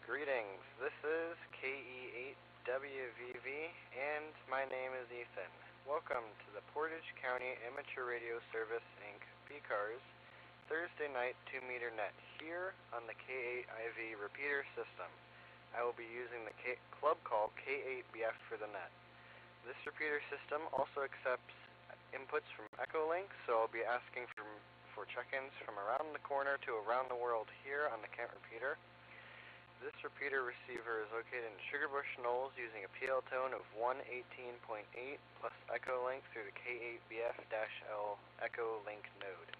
Greetings, this is K8BF and my name is Ethan. Welcome to the Portage County Amateur Radio Service, Inc. PCARS Thursday night 2-meter net here on the K8IV repeater system. I will be using the club call K8BF for the net. This repeater system also accepts inputs from Echolink, so I'll be asking for check-ins from around the corner to around the world here on the Kent repeater. This repeater receiver is located in Sugarbush Knolls using a PL tone of 118.8 plus Echolink through the K8BF-L Echolink node.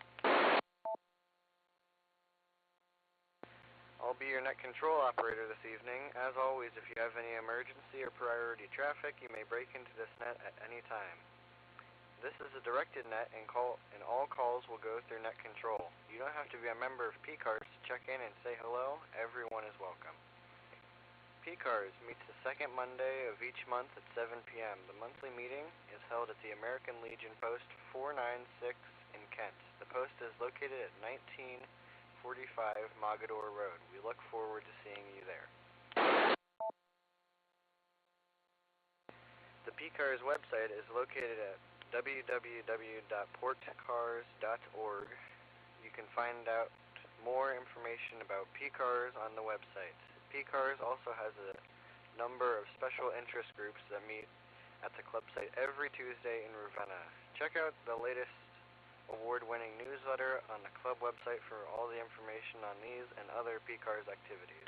I'll be your net control operator this evening. As always, if you have any emergency or priority traffic, you may break into this net at any time. This is a directed net and all calls will go through net control. You don't have to be a member of PCARS to check in and say hello. Everyone is welcome. PCARS meets the second Monday of each month at 7 p.m. The monthly meeting is held at the American Legion Post 496 in Kent. The post is located at 1945 Mogador Road. We look forward to seeing you there. The PCARS website is located at www.portcars.org. You can find out more information about PCARS on the website. PCARS also has a number of special interest groups that meet at the club site every Tuesday in Ravenna. Check out the latest award-winning newsletter on the club website for all the information on these and other PCARS activities.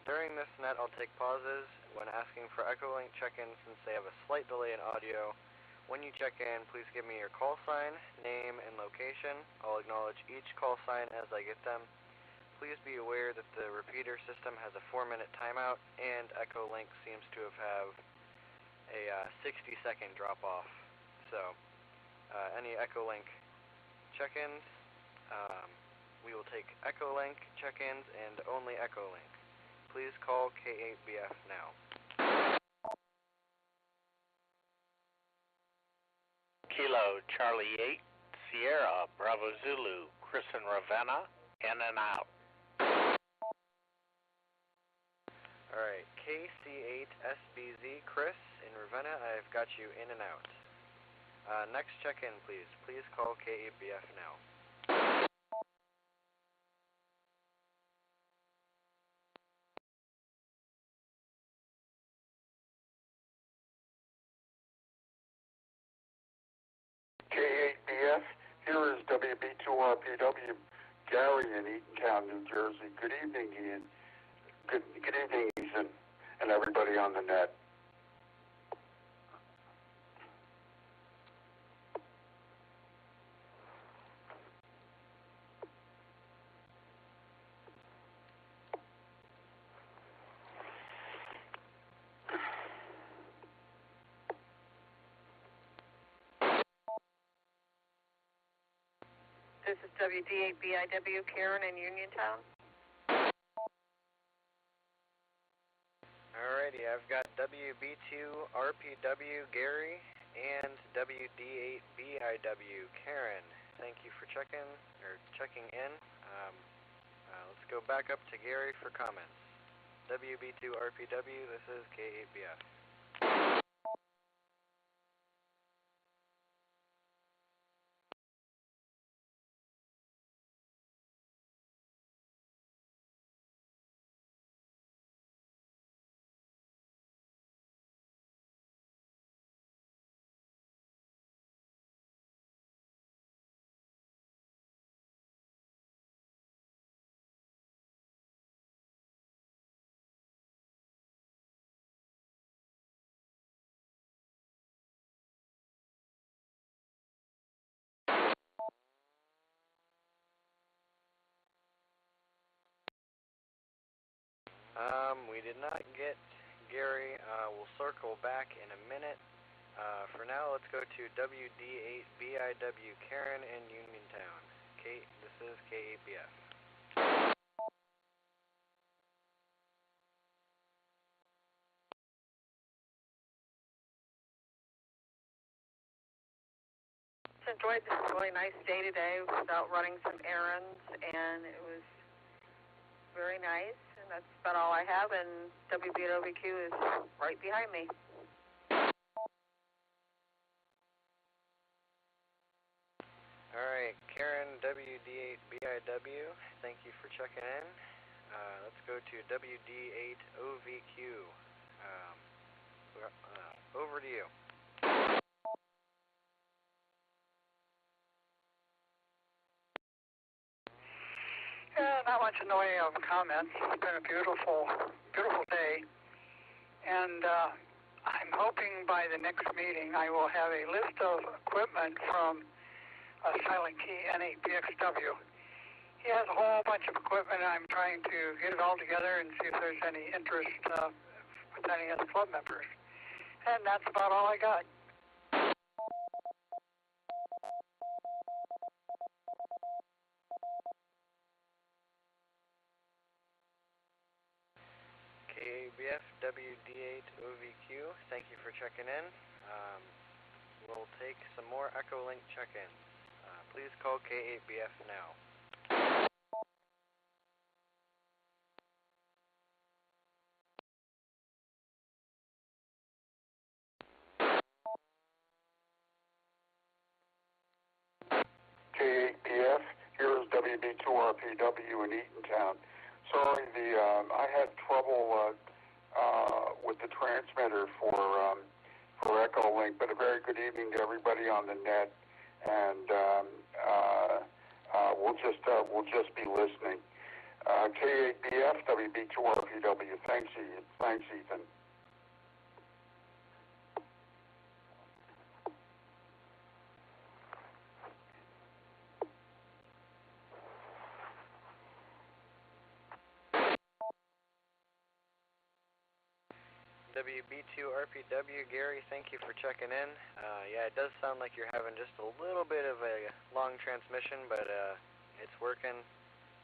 During this net, I'll take pauses when asking for Echolink check-ins since they have a slight delay in audio. When you check in, please give me your call sign, name, and location. I'll acknowledge each call sign as I get them. Please be aware that the repeater system has a 4-minute timeout, and Echolink seems to have a 60-second drop-off. So, any Echolink check-ins, we will take Echolink check-ins and only Echolink. Please call K8BF now. Kilo Charlie 8, Sierra Bravo Zulu, Chris in Ravenna, in and out. Alright, KC8SBZ, Chris in Ravenna, I've got you in and out. Next check-in, please. Please call K8BF now. K8BF, here is WB2RPW, Gary in Eatontown, New Jersey. Good evening, Ian. Good evening, Ethan, and everybody on the net. This is WD8BIW Karen in Uniontown. Alrighty, I've got WB2RPW Gary and WD8BIW Karen. Thank you for checking in. Let's go back up to Gary for comments. WB2RPW, this is K8BF. We did not get Gary. We'll circle back in a minute. For now, let's go to WD8BIW Karen in Uniontown. This is K8BF. Enjoyed this really nice day today. I was out running some errands, and it was very nice. And that's about all I have, and WB at OVQ is right behind me. Alright, Karen WD8BIW, thank you for checking in. Let's go to WD8OVQ. Over to you. Not much in the way of comments. It's been a beautiful, beautiful day. And I'm hoping by the next meeting I will have a list of equipment from Silent Key N8BXW. He has a whole bunch of equipment, and I'm trying to get it all together and see if there's any interest with any of the club members. And that's about all I got. K8BF WD8OVQ, thank you for checking in. We'll take some more Echolink check-ins. Please call K8BF now. K8BF, here's WB2RPW in Eatontown. Sorry, I had trouble with the transmitter for Echolink, but a very good evening to everybody on the net, and we'll just be listening. K8BF, WB2RPW. Thanks, Ethan. WB2RPW, Gary, thank you for checking in. Yeah, it does sound like you're having just a little bit of a long transmission, but it's working,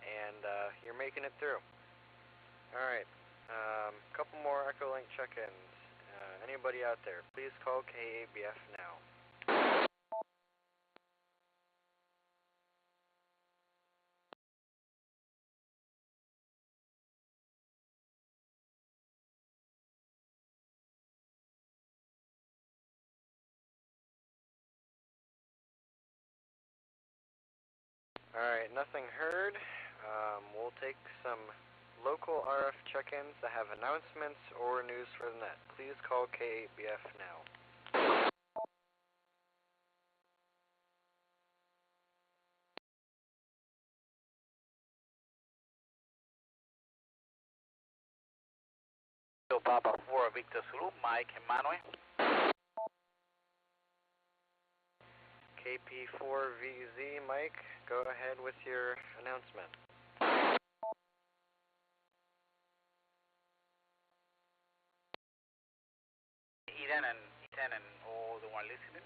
and you're making it through. Alright, couple more Echolink check-ins. Anybody out there, please call K8BF now. Alright, nothing heard. We'll take some local RF check-ins that have announcements or news for the net. Please call K8BF now. Papa 4 Victor Zulu, Mike Emmanuel. KP4VZ, Mike, go ahead with your announcement. Ethan and all the one listening,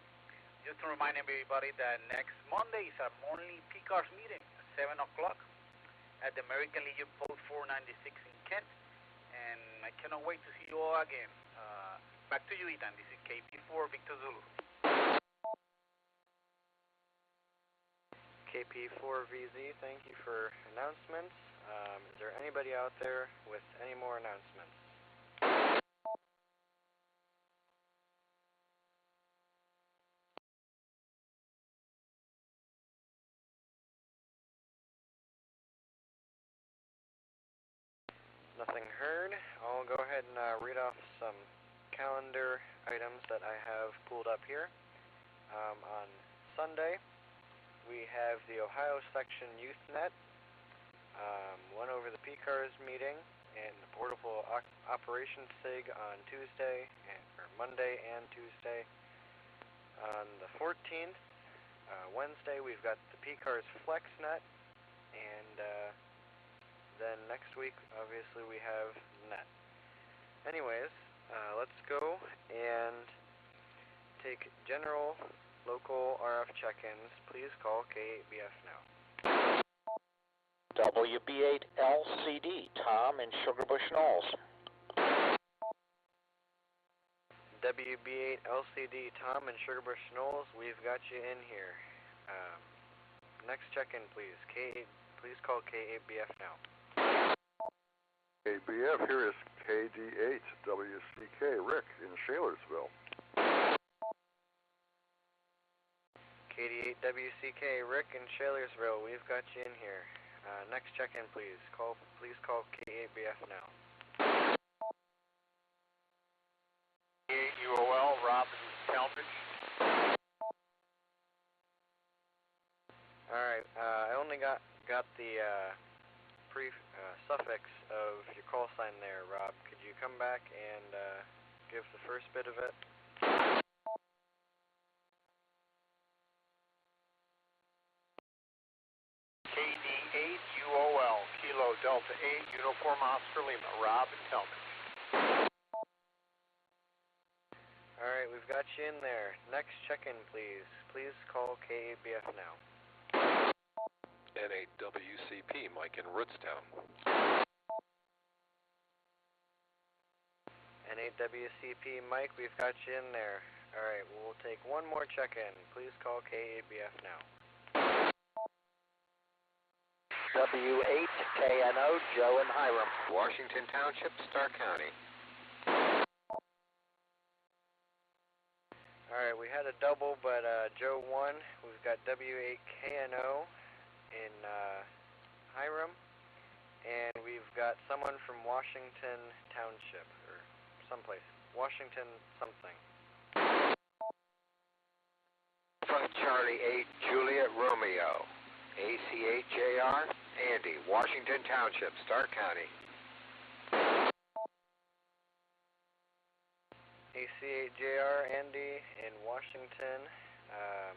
just to remind everybody that next Monday is our monthly PCARS meeting at 7 o'clock at the American Legion Post 496 in Kent, and I cannot wait to see you all again. Back to you, Ethan. This is KP4 Victor Zulu. KP4VZ, thank you for announcements. Is there anybody out there with any more announcements? Nothing heard. I'll go ahead and read off some calendar items that I have pulled up here. On Sunday, we have the Ohio Section YouthNet, one over the PCARS meeting, and the Portable Operations SIG on Tuesday, or Monday and Tuesday. On the 14th, Wednesday, we've got the PCARS FlexNet, and then next week, obviously, we have net. Anyways, let's go and take general local RF check-ins. Please call K8BF now. WB8LCD, Tom in Sugarbush Knolls. WB8LCD, Tom in Sugarbush Knolls, we've got you in here. Next check-in, please. Please call K8BF now. K8BF, here is KD8WCK, Rick in Shalersville. KD8WCK, Rick in Shalersville, we've got you in here. Next check-in, please. Please call K8BF now. K8UOL, Rob in Talmadge. Alright, I only got the suffix of your call sign there, Rob. Could you come back and give the first bit of it? KD8UOL, Kilo Delta 8, Uniform Oscar Lima, Rob in Talmadge. Alright, we've got you in there. Next check-in, please. Please call K8BF now. N8WCP, Mike in Rootstown. N8WCP, Mike, we've got you in there. Alright, we'll take one more check-in. Please call K8BF now. W8KNO, Joe in Hiram. Washington Township, Stark County. Alright, we had a double, but Joe won. We've got W8KNO in Hiram, and we've got someone from Washington Township, or someplace. Washington something. From Charlie 8, Juliet Romeo. ACHJR, Andy, Washington Township, Stark County. ACHJR, Andy in Washington. Oh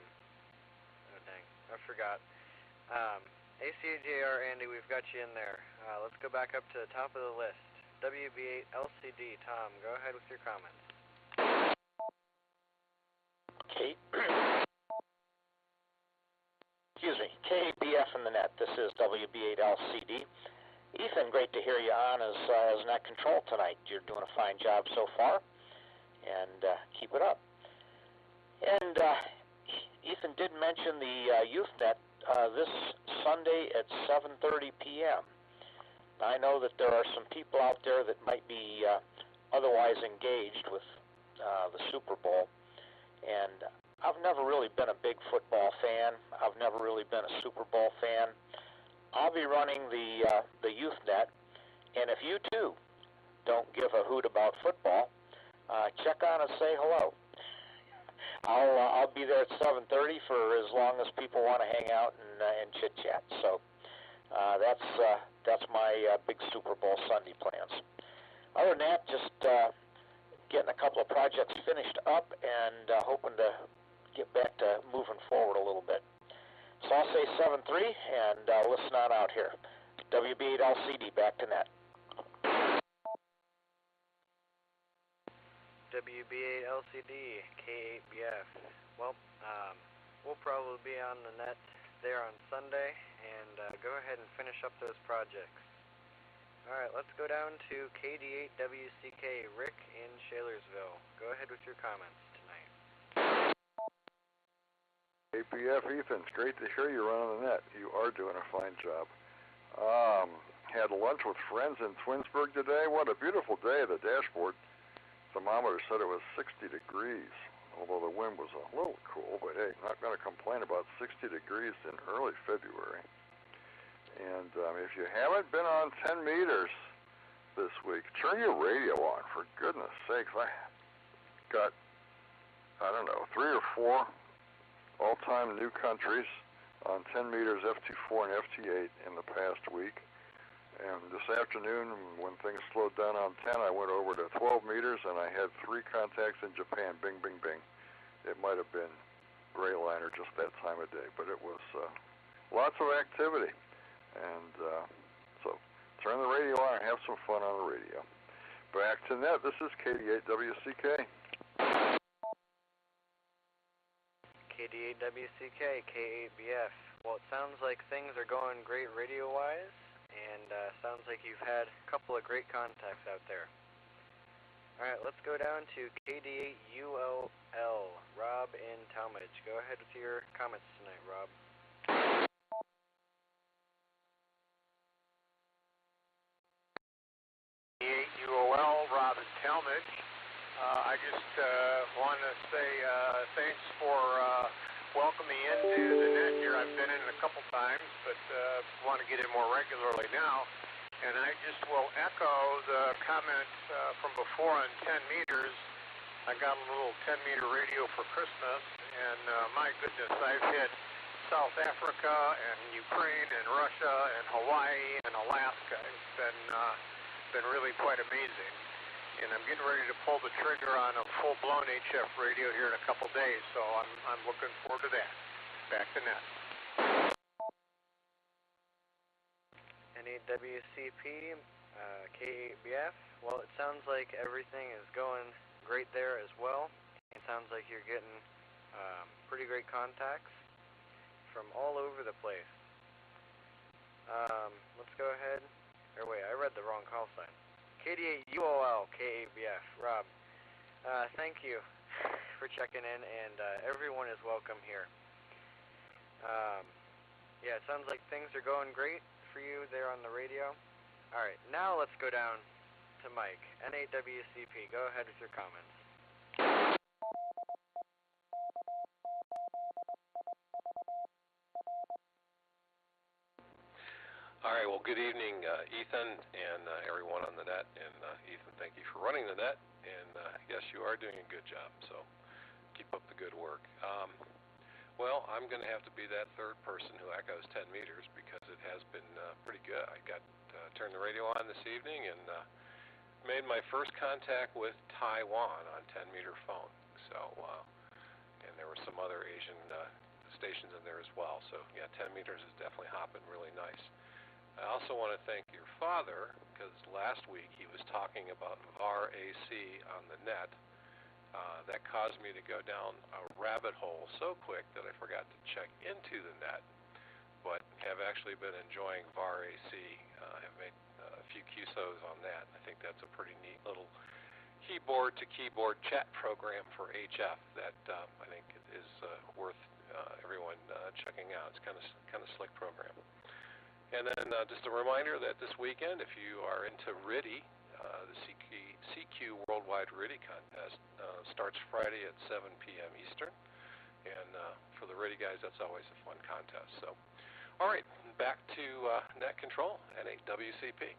dang, I forgot. ACHJR, Andy, we've got you in there. Let's go back up to the top of the list. WB8LCD, Tom, go ahead with your comments. K8BF in the net. This is WB8LCD. Ethan, great to hear you on as net control tonight. You're doing a fine job so far, and keep it up. And Ethan did mention the YouthNet this Sunday at 7:30 p.m. I know that there are some people out there that might be otherwise engaged with the Super Bowl, and I've never really been a big football fan. I've never really been a Super Bowl fan. I'll be running the YouthNet, and if you too don't give a hoot about football, check on and say hello. I'll be there at 7:30 for as long as people want to hang out and chit chat. So that's my big Super Bowl Sunday plans. Other than that, just getting a couple of projects finished up and hoping to get back to moving forward a little bit. So I'll say 7:3 and listen on out here. WB8LCD, back to net. WB8LCD, K8BF. Well, we'll probably be on the net there on Sunday, and go ahead and finish up those projects. Alright, let's go down to KD8WCK, Rick in Shalersville. Go ahead with your comments tonight. KPF, Ethan, it's great to hear you running the net. You are doing a fine job. Had lunch with friends in Twinsburg today. What a beautiful day. The dashboard thermometer said it was 60 degrees, although the wind was a little cool, but hey, not going to complain about 60 degrees in early February. And if you haven't been on 10 meters this week, turn your radio on, for goodness sakes. I got, 3 or 4 all-time new countries on 10 meters FT4 and FT8 in the past week. And this afternoon, when things slowed down on 10, I went over to 12 meters, and I had 3 contacts in Japan. Bing, bing, bing. It might have been Greyliner just that time of day, but it was lots of activity. And so turn the radio on and have some fun on the radio. Back to net, this is KD8WCK. KD8WCK, K8BF. Well, it sounds like things are going great radio-wise, and sounds like you've had a couple of great contacts out there. Alright, let's go down to KD8ULL, Rob in Talmadge. Go ahead with your comments tonight, Rob. I just want to say thanks for welcoming into the net here. I've been in a couple times, but want to get in more regularly now. And I just will echo the comment from before on 10 meters. I got a little 10-meter radio for Christmas, and my goodness, I've hit South Africa and Ukraine and Russia and Hawaii and Alaska. It's been really quite amazing. And I'm getting ready to pull the trigger on a full-blown HF radio here in a couple days, so I'm looking forward to that. Back to net. NAWCP, K8BF. Well, it sounds like everything is going great there as well. It sounds like you're getting pretty great contacts from all over the place. Let's go ahead. Or wait, I read the wrong call sign. KD8UOL, K8BF. Rob, thank you for checking in, and everyone is welcome here. Yeah, it sounds like things are going great for you there on the radio. Alright, now let's go down to Mike, NAWCP. Go ahead with your comments. All right, well, good evening, Ethan, and everyone on the net. And Ethan, thank you for running the net. And yes, you are doing a good job, so keep up the good work. Well, I'm going to have to be that third person who echoes 10 meters because it has been pretty good. I got turned the radio on this evening and made my first contact with Taiwan on 10-meter phone. So, and there were some other Asian stations in there as well. So, yeah, 10 meters is definitely hopping really nice. I also want to thank your father, because last week he was talking about VAR AC on the net. That caused me to go down a rabbit hole so quick that I forgot to check into the net, but have actually been enjoying VAR AC. I've made a few QSOs on that. I think that's a pretty neat little keyboard-to-keyboard chat program for HF that I think is worth everyone checking out. It's kind of slick program. And then just a reminder that this weekend, if you are into RTTY, the CQ Worldwide RTTY Contest starts Friday at 7 p.m. Eastern. And for the RTTY guys, that's always a fun contest. So, all right, back to net control, NAWCP.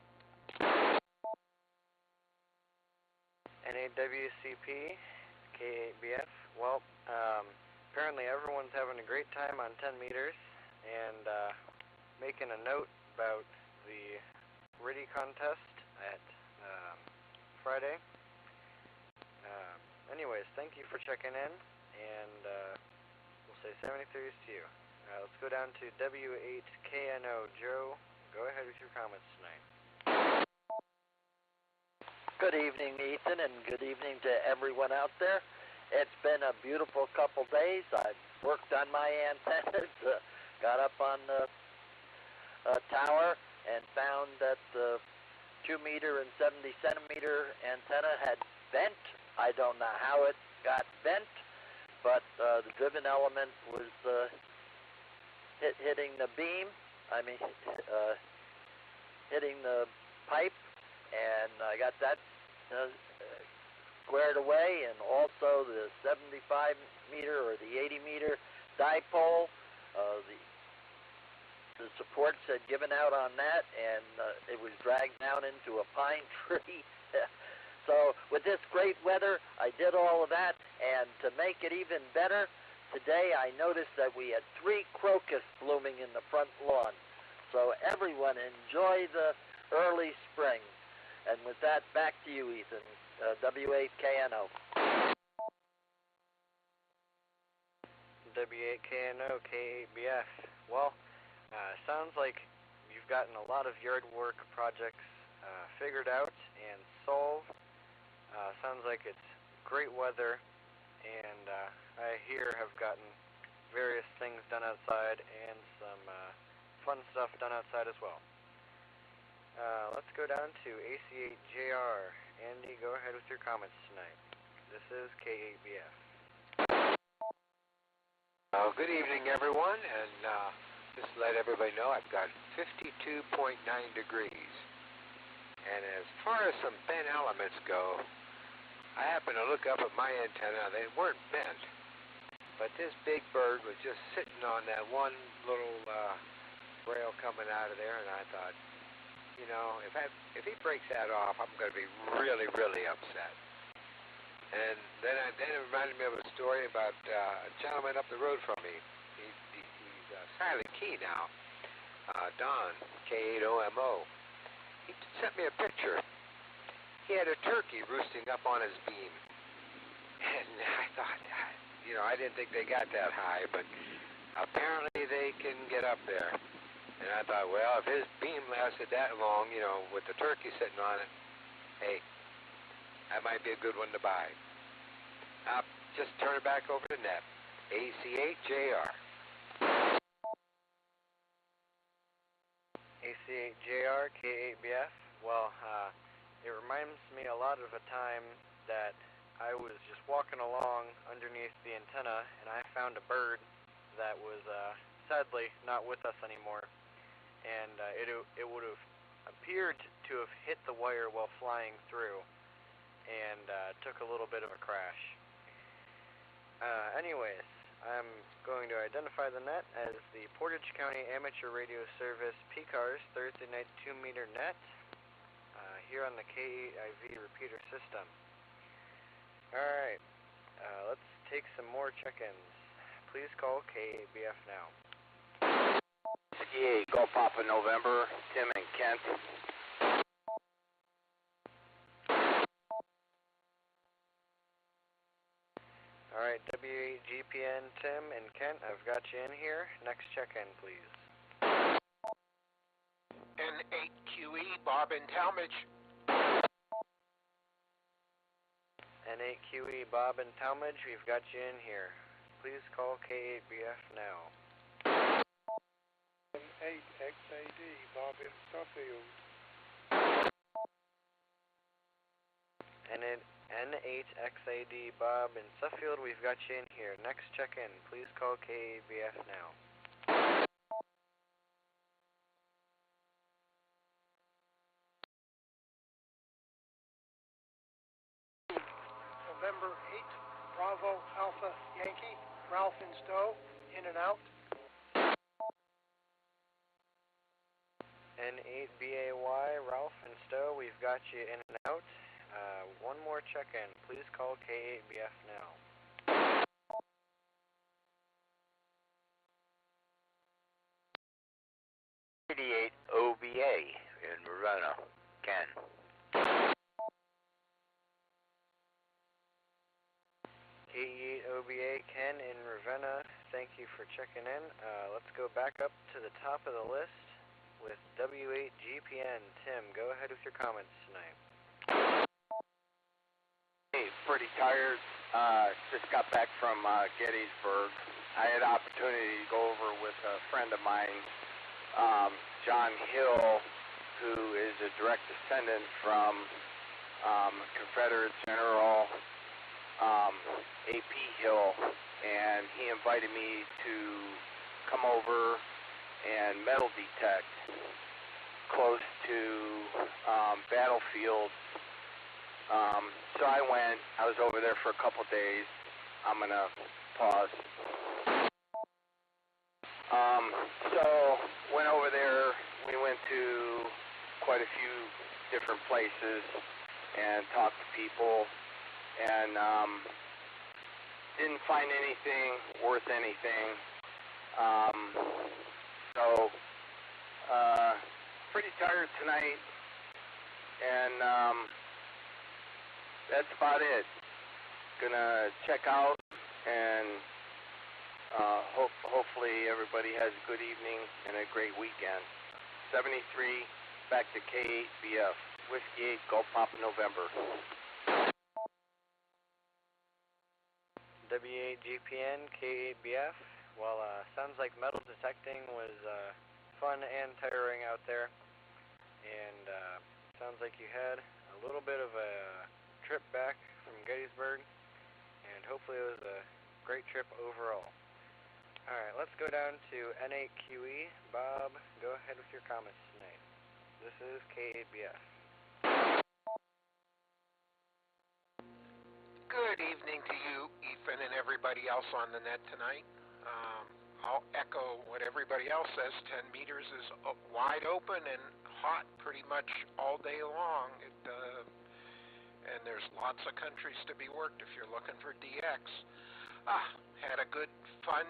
NAWCP, K8BF. Well, apparently everyone's having a great time on 10 meters. And making a note about the RTTY contest at Friday. Anyways, thank you for checking in, and we'll say 73s to you. Let's go down to W8KNO. Joe, go ahead with your comments tonight. Good evening, Ethan, and good evening to everyone out there. It's been a beautiful couple days. I've worked on my antennas, got up on the tower and found that the 2-meter and 70-centimeter antenna had bent. I don't know how it got bent, but the driven element was hitting the beam. Hitting the pipe, and I got that squared away, and also the 75-meter or the 80-meter dipole. The supports had given out on that, and it was dragged down into a pine tree. So with this great weather, I did all of that, and to make it even better, today I noticed that we had 3 crocus blooming in the front lawn. So everyone enjoy the early spring. And with that, back to you, Ethan, W8KNO. W8KNO, K8BF. Well, sounds like you've gotten a lot of yard work projects figured out and solved. Sounds like it's great weather, and I here have gotten various things done outside and some fun stuff done outside as well. Let's go down to AC8JR. Andy, go ahead with your comments tonight. This is K8BF. Good evening, everyone, and just to let everybody know I've got 52.9 degrees. And as far as some bent elements go, I happened to look up at my antenna. They weren't bent, but this big bird was just sitting on that one little rail coming out of there, and I thought, you know, if he breaks that off, I'm going to be really, really upset. And then it reminded me of a story about a gentleman up the road from me. He's silent key now, Don, K8OMO. He sent me a picture. He had a turkey roosting up on his beam. And I thought, you know, I didn't think they got that high, but apparently they can get up there. And I thought, well, if his beam lasted that long, you know, with the turkey sitting on it, hey, that might be a good one to buy. I'll just turn it back over to Net. AC8JR. AC8JR, K8BF. Well, it reminds me a lot of a time that I was just walking along underneath the antenna, and I found a bird that was sadly not with us anymore, and it would have appeared to have hit the wire while flying through, and took a little bit of a crash. Anyways, I'm going to identify the net as the Portage County Amateur Radio Service PCARS Thursday night 2-meter net here on the K8IV repeater system. Alright, let's take some more check-ins. Please call K8BF now. Ski, Go Papa November, Tim and Kent. Alright, W8GPN, Tim and Kent, I've got you in here. Next check-in, please. N8QE, Bob and Talmadge. N8QE, Bob and Talmadge, we've got you in here. Please call K8BF now. N8XAD, Bob in Suffield. N8XAD, Bob in Suffield, we've got you in here. Next check-in, please call K8BF now. November 8, Bravo Alpha Yankee, Ralph in Stowe, in and out. N8BAY, Ralph in Stowe, we've got you in and out. One more check-in. Please call K8BF now. 88 OBA in Ravenna, Ken. K8 OBA, Ken in Ravenna, thank you for checking in. Let's go back up to the top of the list with W8GPN. Tim, go ahead with your comments tonight. Hey, pretty tired. Just got back from Gettysburg. I had opportunity to go over with a friend of mine, John Hill, who is a direct descendant from Confederate General A.P. Hill, and he invited me to come over and metal detect close to battlefields. So I went. I was over there for a couple days. I'm going to pause. So went over there. We went to quite a few different places and talked to people, and didn't find anything worth anything. So pretty tired tonight, and that's about it. Gonna check out, and hopefully everybody has a good evening and a great weekend. 73, back to K8BF. Whiskey 8, Go Papa November. W8GPN, K8BF. Well, sounds like metal detecting was fun and tiring out there. And sounds like you had a little bit of a trip back from Gettysburg. And hopefully it was a great trip overall. Alright, let's go down to N8QE. Bob, go ahead with your comments tonight. This is K8BF. Good evening to you, Ethan, and everybody else on the net tonight. I'll echo what everybody else says. 10 meters is wide open and hot pretty much all day long. And there's lots of countries to be worked if you're looking for DX. Had a good, fun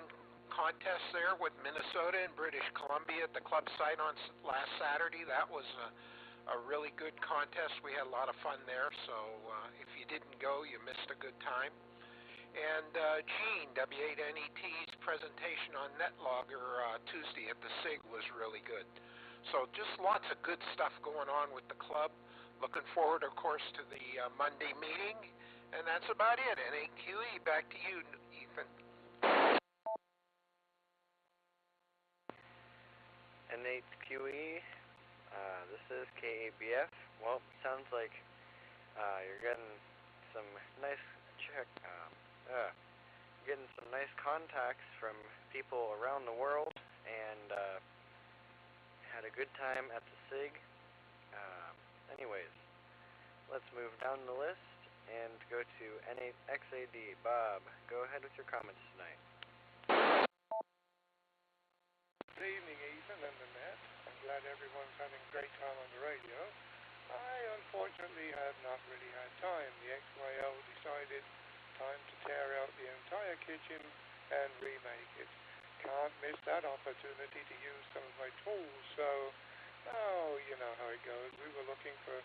contest there with Minnesota and British Columbia at the club site on last Saturday. That was a really good contest. We had a lot of fun there, so if you didn't go, you missed a good time. And Gene, W8NET's presentation on NetLogger Tuesday at the SIG was really good. So just lots of good stuff going on with the club. Looking forward, of course, to the Monday meeting. And that's about it. N8QE, back to you, Ethan. N8QE, this is K8BF. Well, sounds like you're getting some nice getting some nice contacts from people around the world, and had a good time at the SIG. Anyways, let's move down the list and go to N8XAD. Bob, go ahead with your comments tonight. Good evening, Ethan and the net. I'm glad everyone's having a great time on the radio. I unfortunately have not really had time. The XYL decided time to tear out the entire kitchen and remake it. Can't miss that opportunity to use some of my tools, so, you know how it goes. We were looking for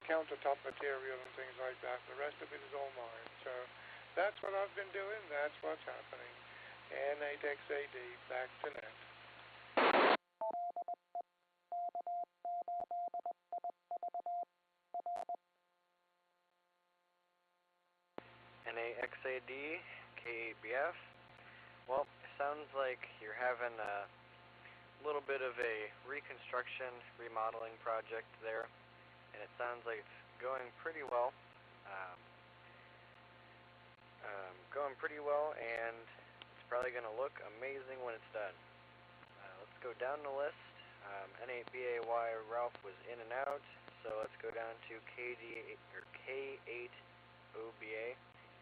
countertop material and things like that. The rest of it is all mine. So that's what I've been doing. That's what's happening. N8XAD, back to net. N8XAD, K8BF. Well, it sounds like you're having a little bit of a reconstruction, remodeling project there, and it sounds like it's going pretty well. And it's probably going to look amazing when it's done. Let's go down the list. N8BAY Ralph was in and out, so let's go down to K8OBA.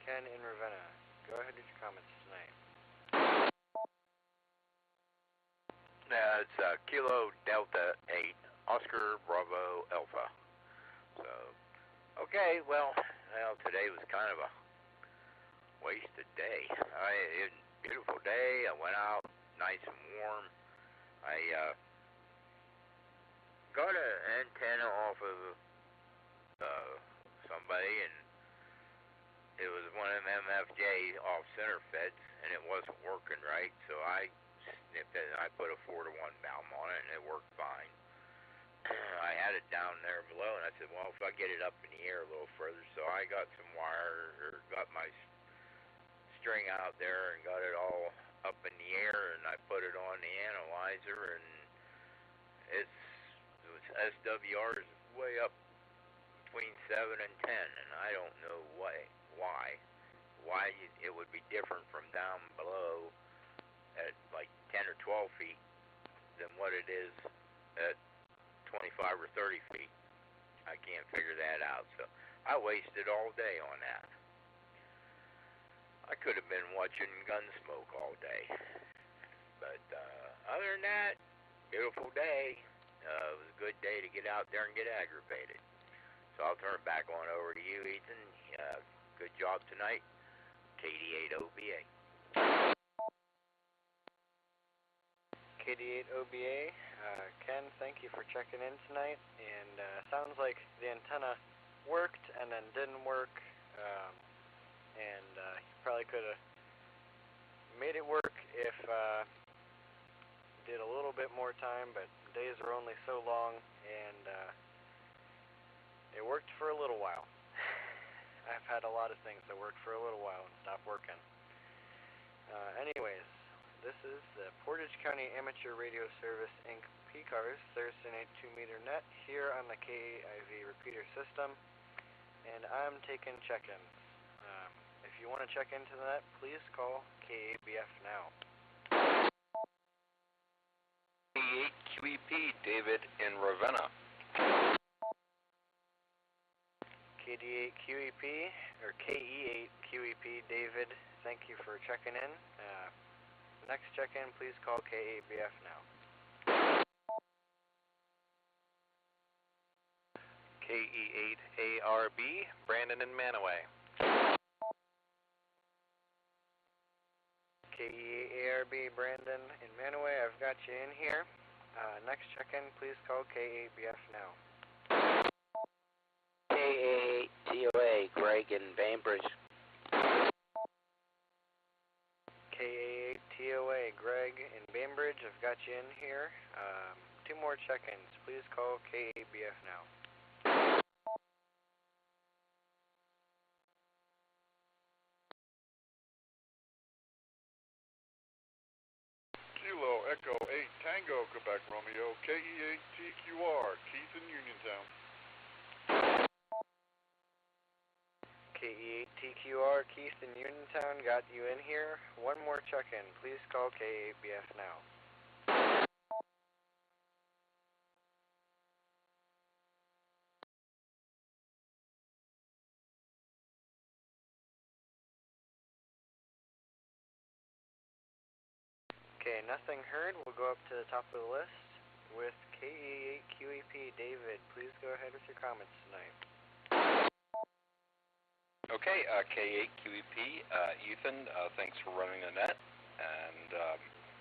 Ken in Ravenna. Go ahead with your comments tonight. It's Kilo Delta 8, Oscar Bravo Alpha. So, okay, well, today was kind of a wasted day. It was a beautiful day. I went out, nice and warm. I got an antenna off of somebody, and it was one of them MFJ off center feds, and it wasn't working right, so I snipped it, and I put a 4-to-1 valve on it, and it worked fine. I had it down there below, and I said, well, if I get it up in the air a little further, so I got some wire, or got my string out there and got it all up in the air, and I put it on the analyzer, and it was SWR is way up between 7 and 10, and I don't know why it would be different from down below at like 10 or 12 feet than what it is at 25 or 30 feet. I can't figure that out, so I wasted all day on that. I could have been watching Gunsmoke all day, but other than that, beautiful day. It was a good day to get out there and get aggravated. So I'll turn it back on over to you, Ethan. Good job tonight. KD8OBA. KD8OBA, Ken, thank you for checking in tonight. And sounds like the antenna worked and then didn't work. You probably could have made it work if did a little bit more time, but days are only so long, and it worked for a little while. I've had a lot of things that worked for a little while and stopped working. Anyways, this is the Portage County Amateur Radio Service, Inc. PCARS Thursday night 2-meter net here on the KIV repeater system, and I'm taking check-ins. If you want to check into that, please call K8BF now. K8QEP, David in Ravenna. KD8QEP, or KE8QEP, David, thank you for checking in. Next check-in, please call K8BF now. KE8ARB, Brandon in Manaway. KE8ARB, Brandon in Manaway, I've got you in here. Next check-in, please call K8BF now. K8TOA, Greg in Bainbridge. K8TOA, Greg in Bainbridge, I've got you in here. 2 more check-ins, please call K8BF now. Kilo Echo 8 Tango Quebec Romeo KE8TQR Keith in Uniontown. KE8TQR Keith in Uniontown, got you in here. 1 more check-in, please call K8BF now. Okay, nothing heard. We'll go up to the top of the list with KE8QEP. David, please go ahead with your comments tonight. Okay, K8QEP, Ethan, thanks for running the net, and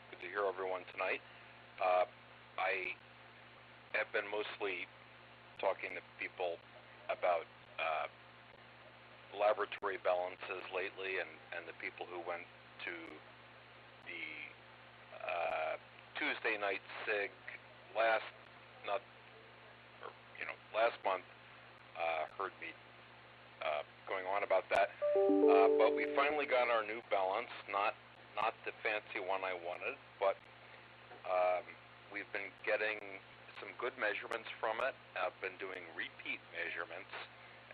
good to hear everyone tonight. I have been mostly talking to people about laboratory balances lately, and the people who went to the Tuesday night SIG last month, heard me going on about that, but we finally got our new balance, not the fancy one I wanted, but we've been getting some good measurements from it. I've been doing repeat measurements,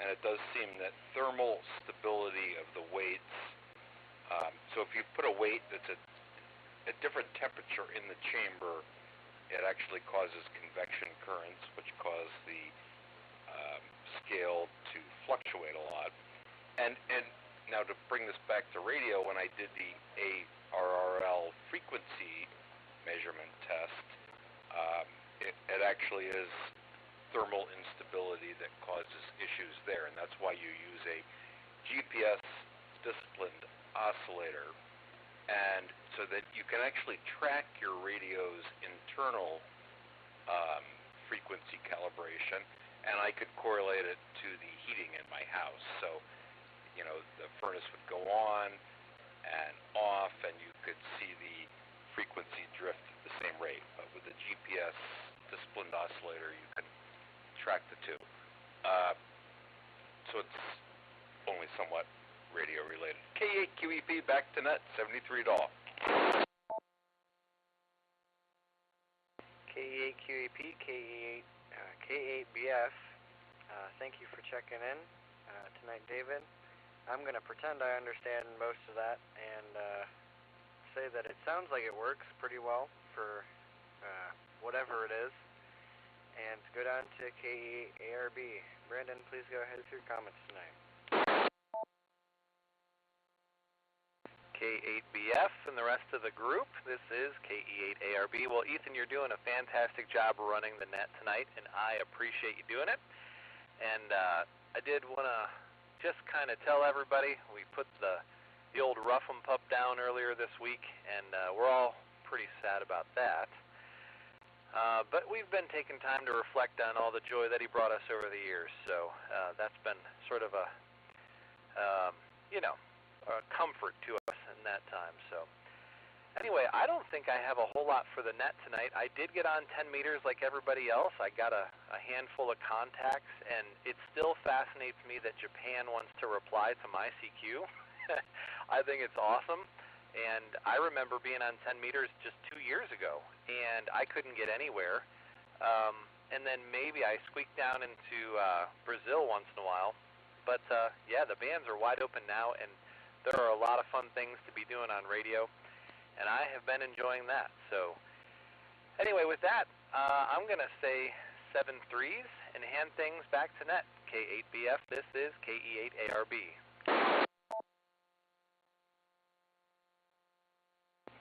and it does seem that thermal stability of the weights, so if you put a weight that's at a different temperature in the chamber, it actually causes convection currents, which cause the scale to fluctuate a lot. And now to bring this back to radio, when I did the ARRL frequency measurement test, it actually is thermal instability that causes issues there, and that's why you use a GPS disciplined oscillator, and so that you can actually track your radio's internal frequency calibration, and I could correlate it to the heating in my house. So, the furnace would go on and off, and you could see the frequency drift at the same rate. But with the GPS disciplined oscillator, you can track the two. So it's only somewhat radio related. K8QEP, back to net, 73 $. K8QEP, K8BF, thank you for checking in tonight, David. I'm going to pretend I understand most of that and say that it sounds like it works pretty well for whatever it is. And go down to K8ARB. Brandon, please go ahead with your comments tonight. K8BF and the rest of the group, this is KE8ARB. Well, Ethan, you're doing a fantastic job running the net tonight, and I appreciate you doing it. And I did want to just kind of tell everybody, we put the old Rough 'em Pup down earlier this week, and we're all pretty sad about that. But we've been taking time to reflect on all the joy that he brought us over the years. So that's been sort of a comfort to us in that time. So anyway, I don't think I have a whole lot for the net tonight. I did get on 10 meters like everybody else. I got a handful of contacts, and it still fascinates me that Japan wants to reply to my CQ. I think it's awesome. And I remember being on 10 meters just 2 years ago, and I couldn't get anywhere. And then maybe I squeaked down into Brazil once in a while. But, yeah, the bands are wide open now, and there are a lot of fun things to be doing on radio, and I have been enjoying that. So anyway, with that, I'm going to say 7 3s and hand things back to net. K8BF. This is KE8ARB.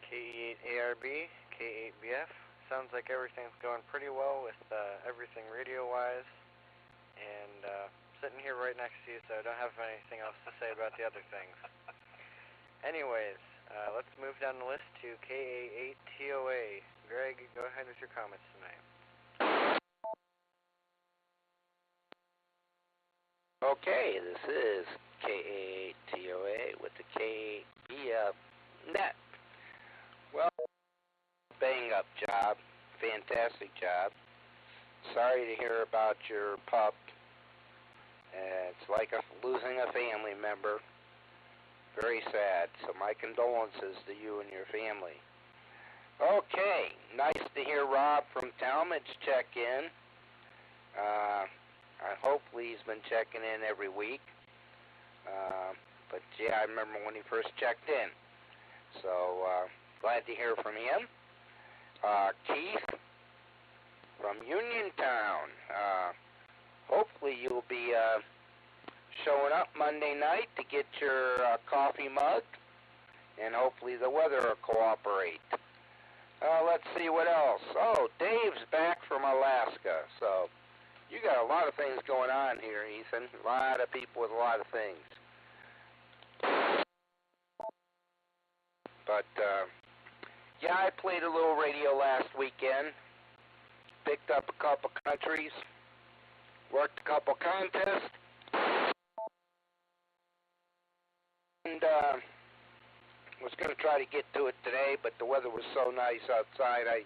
KE8ARB, K8BF. Sounds like everything's going pretty well with everything radio-wise. And sitting here right next to you, so I don't have anything else to say about the other things. Anyways, let's move down the list to KA8TOA. Greg, go ahead with your comments tonight. Okay, this is KA8TOA with the K8BF net. Well, bang-up job, fantastic job. Sorry to hear about your pup. It's like losing a family member. Very sad. So my condolences to you and your family. Okay, nice to hear Rob from Talmadge check in. Hopefully he's been checking in every week. But yeah, I remember when he first checked in. So glad to hear from him. Keith from Uniontown. Hopefully you'll be showing up Monday night to get your coffee mug, and hopefully the weather will cooperate. Let's see what else. Oh, Dave's back from Alaska. So you got a lot of things going on here, Ethan. A lot of people with a lot of things. But yeah, I played a little radio last weekend. Picked up a couple countries. Worked a couple contests. And was going to try to get to it today, but the weather was so nice outside, I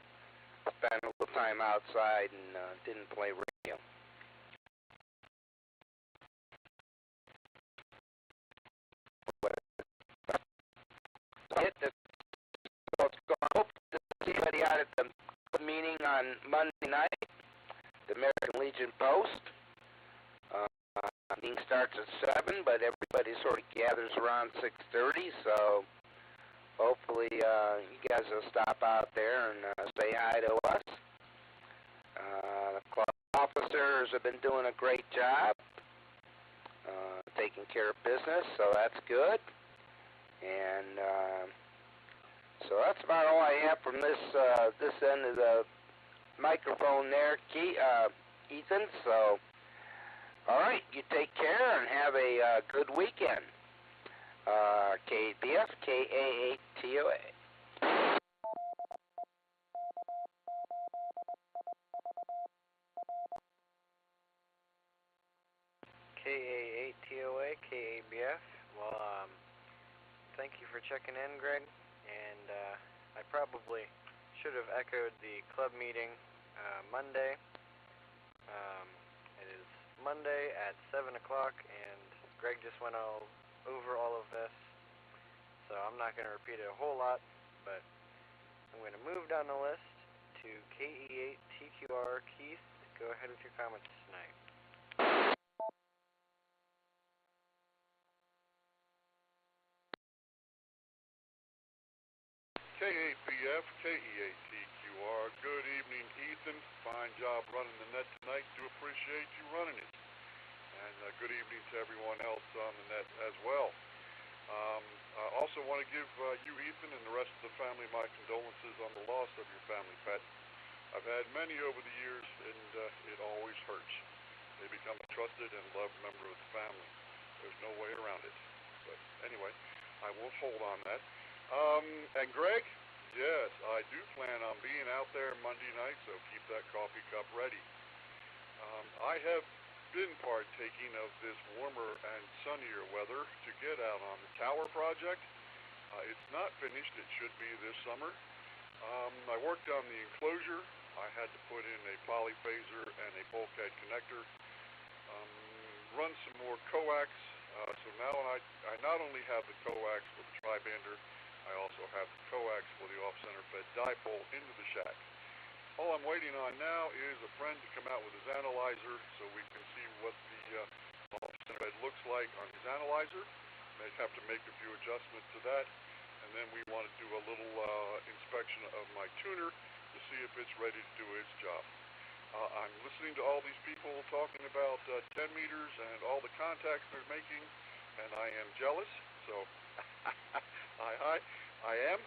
spent a little time outside and didn't play radio. I hope to see everybody out at the meeting on Monday night, the American Legion Post. Meeting starts at 7, but everybody sort of gathers around 6:30, so hopefully you guys will stop out there and say hi to us. The club officers have been doing a great job taking care of business, so that's good. And so that's about all I have from this end of the microphone there, Ethan. So. All right, you take care and have a good weekend. K8BF, KA8TOA. KA8TOA, K8BF. Well, thank you for checking in, Greg. And I probably should have echoed the club meeting Monday. It is Monday at 7 o'clock, and Greg just went over all of this, so I'm not going to repeat it a whole lot, but I'm going to move down the list to KE8TQR. Keith, go ahead with your comments tonight. K8BF, KE8TQR. Good evening, Ethan. Fine job running the net tonight. Do appreciate you running it. And good evening to everyone else on the net as well. I also want to give you, Ethan, and the rest of the family my condolences on the loss of your family pet. I've had many over the years, and it always hurts. They become a trusted and loved member of the family. There's no way around it. But anyway, I won't hold on that. And Greg, yes, I do plan on being out there Monday night, so keep that coffee cup ready. I have been partaking of this warmer and sunnier weather to get out on the tower project. It's not finished. It should be this summer. I worked on the enclosure. I had to put in a polyphaser and a bulkhead connector, run some more coax. So now I not only have the coax for the tri-bander, I also have the coax for the off-center fed dipole into the shack. All I'm waiting on now is a friend to come out with his analyzer so we can see what the off-center fed looks like on his analyzer. May have to make a few adjustments to that, and then we want to do a little inspection of my tuner to see if it's ready to do its job. I'm listening to all these people talking about 10 meters and all the contacts they're making, and I am jealous. So I am,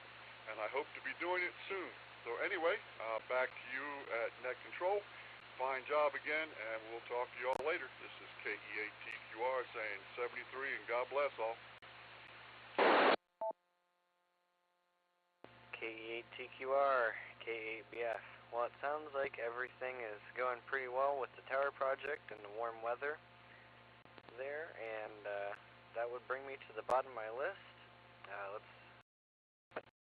and I hope to be doing it soon. So anyway, back to you at Net Control. Fine job again, and we'll talk to you all later. This is K8TQR saying 73, and God bless all. K8TQR, K8BF. Well, it sounds like everything is going pretty well with the tower project and the warm weather there, and that would bring me to the bottom of my list. Let's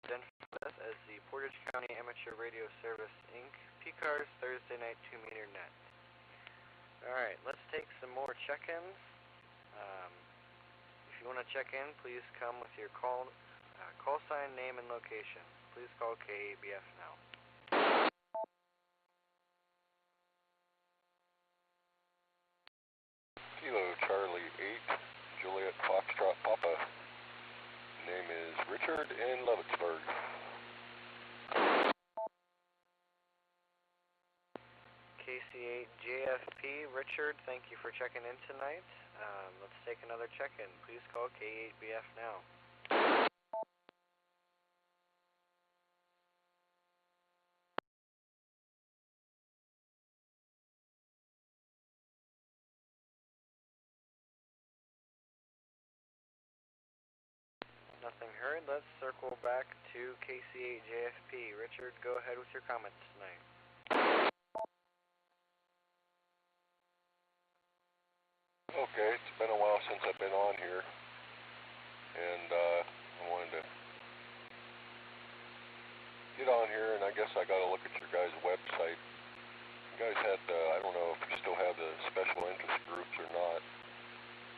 identify this as the Portage County Amateur Radio Service, Inc. PCARS Thursday Night 2-meter net. Alright, let's take some more check-ins. If you want to check in, please come with your call sign, name, and location. Please call K8BF now. Kilo Charlie 8, Juliet Foxtrot Papa. Name is Richard in Leavittsburg. KC8JFP, Richard, thank you for checking in tonight. Let's take another check-in. Please call K8BF now. Nothing heard. Let's circle back to KC8JFP. Richard, go ahead with your comments tonight. Okay, it's been a while since I've been on here, and I wanted to get on here, and I guess I got to look at your guys' website. You guys had, I don't know if you still have the special interest groups or not,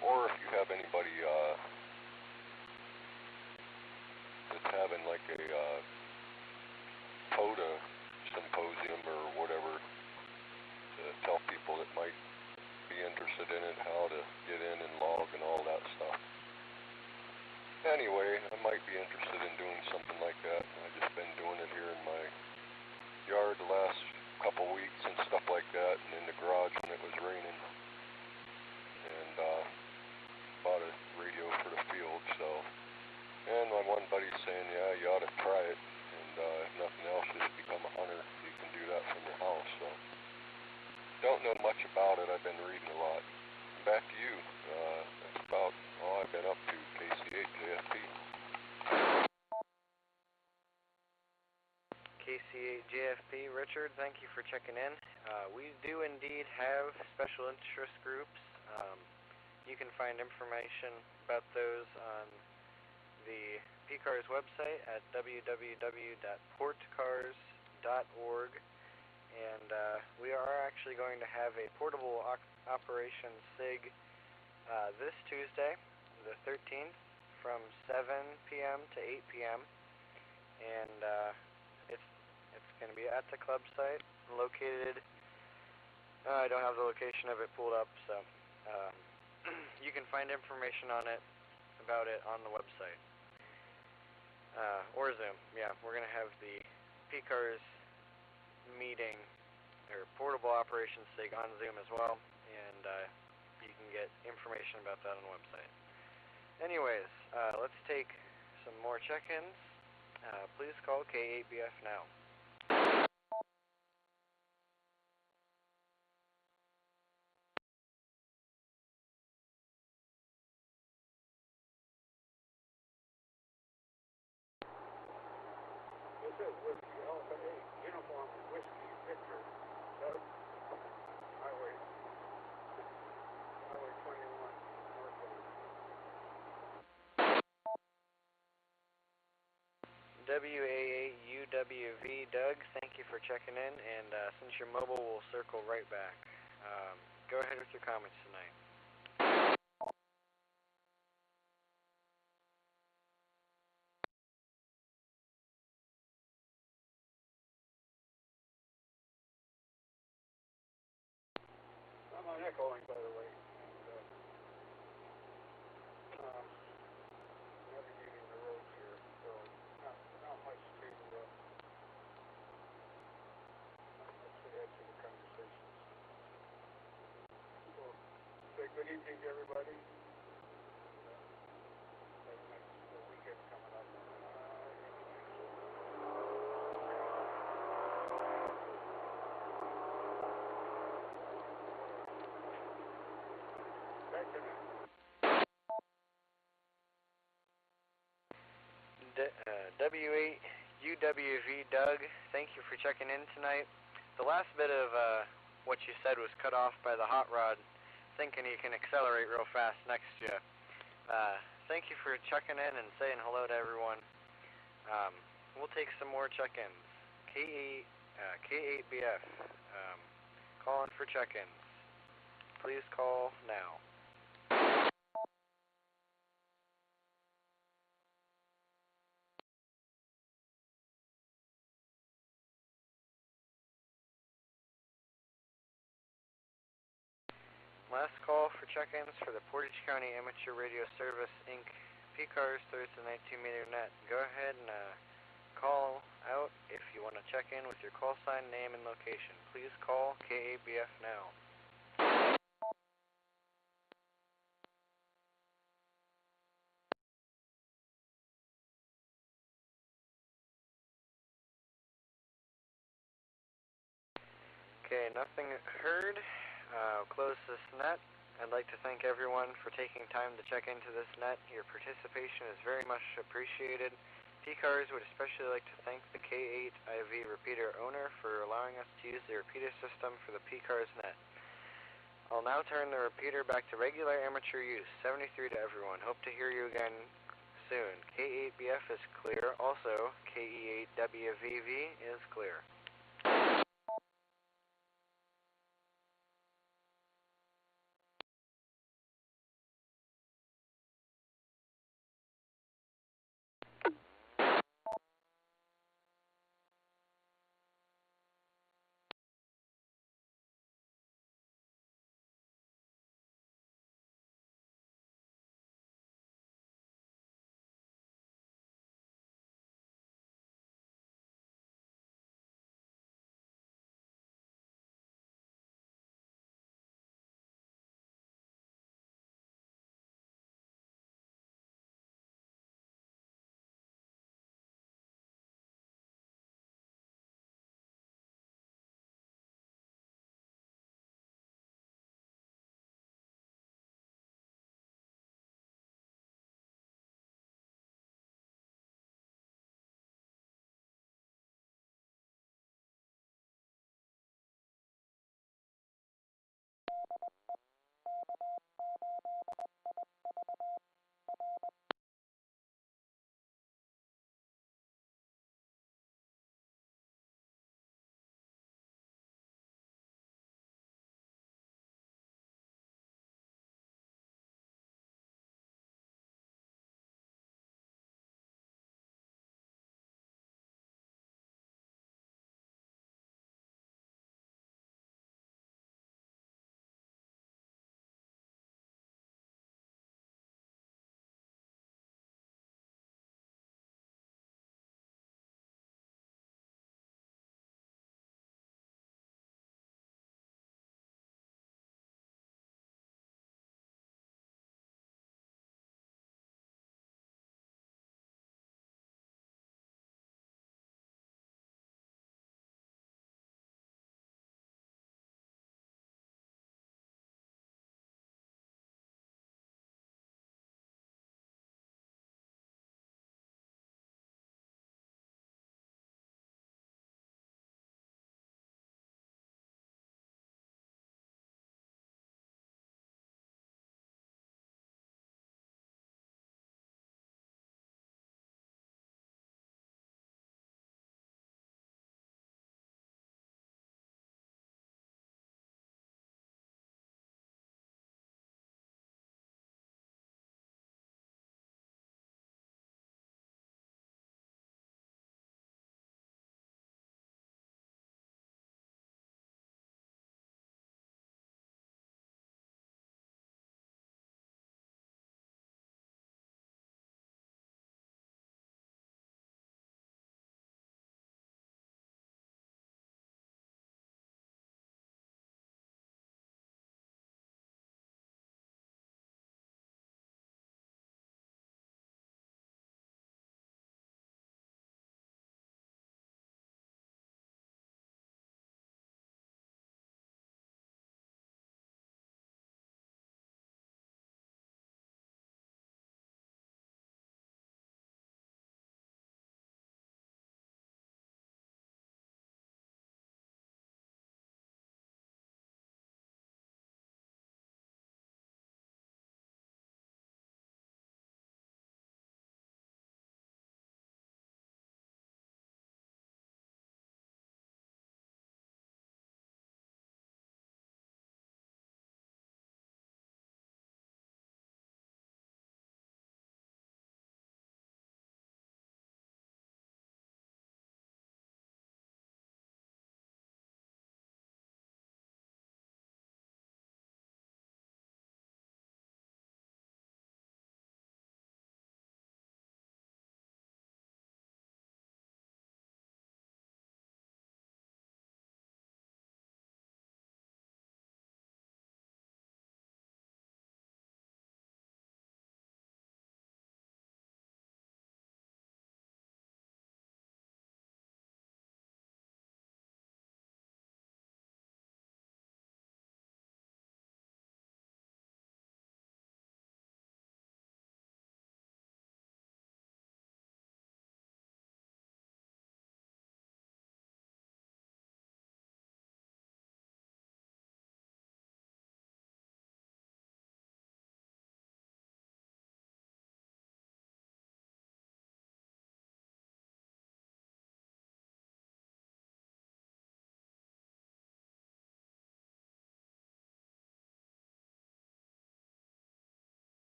or if you have anybody that's having like a POTA symposium or whatever to tell people that might be interested in it, how to get in and log and all that stuff. Anyway, I might be interested in doing something like that. I've just been doing it here in my yard the last couple weeks and stuff like that, and in the garage when it was raining. And bought a radio for the field, so. And my one buddy's saying, yeah, you ought to try it, and if nothing else, just become a hunter. You can do that from your house, so. Don't know much about it. I've been reading a lot. Back to you. That's about all I've been up to. KC8JFP. KC8JFP, Richard, thank you for checking in. We do indeed have special interest groups. You can find information about those on the PCARS website at www.portcars.org. And we are actually going to have a portable operation SIG this Tuesday, the 13th, from 7 p.m. to 8 p.m. And it's going to be at the club site, located. I don't have the location of it pulled up, so you can find information on it about it on the website or Zoom. Yeah, we're going to have the PCARS meeting or portable operations SIG on Zoom as well, and you can get information about that on the website. Anyways, let's take some more check-ins. Please call K8BF now. This is Whiskey Alpha 8, Uniform Whiskey Victor, Doug, Highway 21, northbound. WA8UWV, Doug, thank you for checking in, and since you're mobile, we'll circle right back. Go ahead with your comments tonight. I'm on Echolink, by the way. Navigating the roads here, so not much to add to the conversation. evening, everybody. W8UWV Doug, thank you for checking in tonight. The last bit of what you said was cut off by the hot rod, thinking you can accelerate real fast next to you. Thank you for checking in and saying hello to everyone. We'll take some more check-ins. K8BF, calling for check-ins. Please call now. Last call for check-ins for the Portage County Amateur Radio Service, Inc. PCARS Thursday 19-meter net. Go ahead and call out if you want to check in with your call sign, name, and location. Please call K8BF now. Okay, nothing heard. I'll close this net. I'd like to thank everyone for taking time to check into this net. Your participation is very much appreciated. PCARS would especially like to thank the K8IV repeater owner for allowing us to use the repeater system for the PCARS net. I'll now turn the repeater back to regular amateur use. 73 to everyone. Hope to hear you again soon. K8BF is clear. Also, KE8WVV is clear.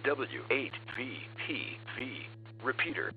W8VPV. Repeater.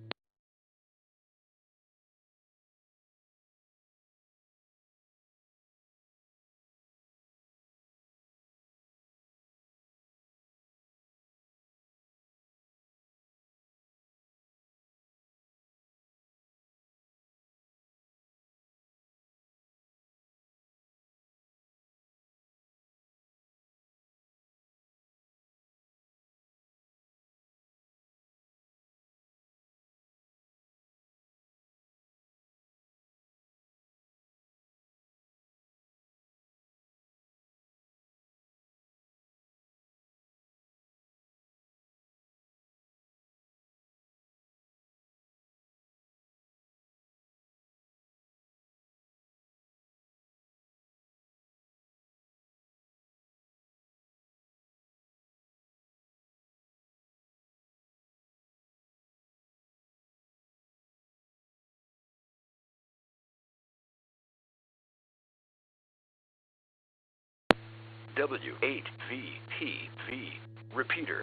W8VPV. Repeater.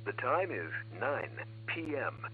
The time is 9 p.m.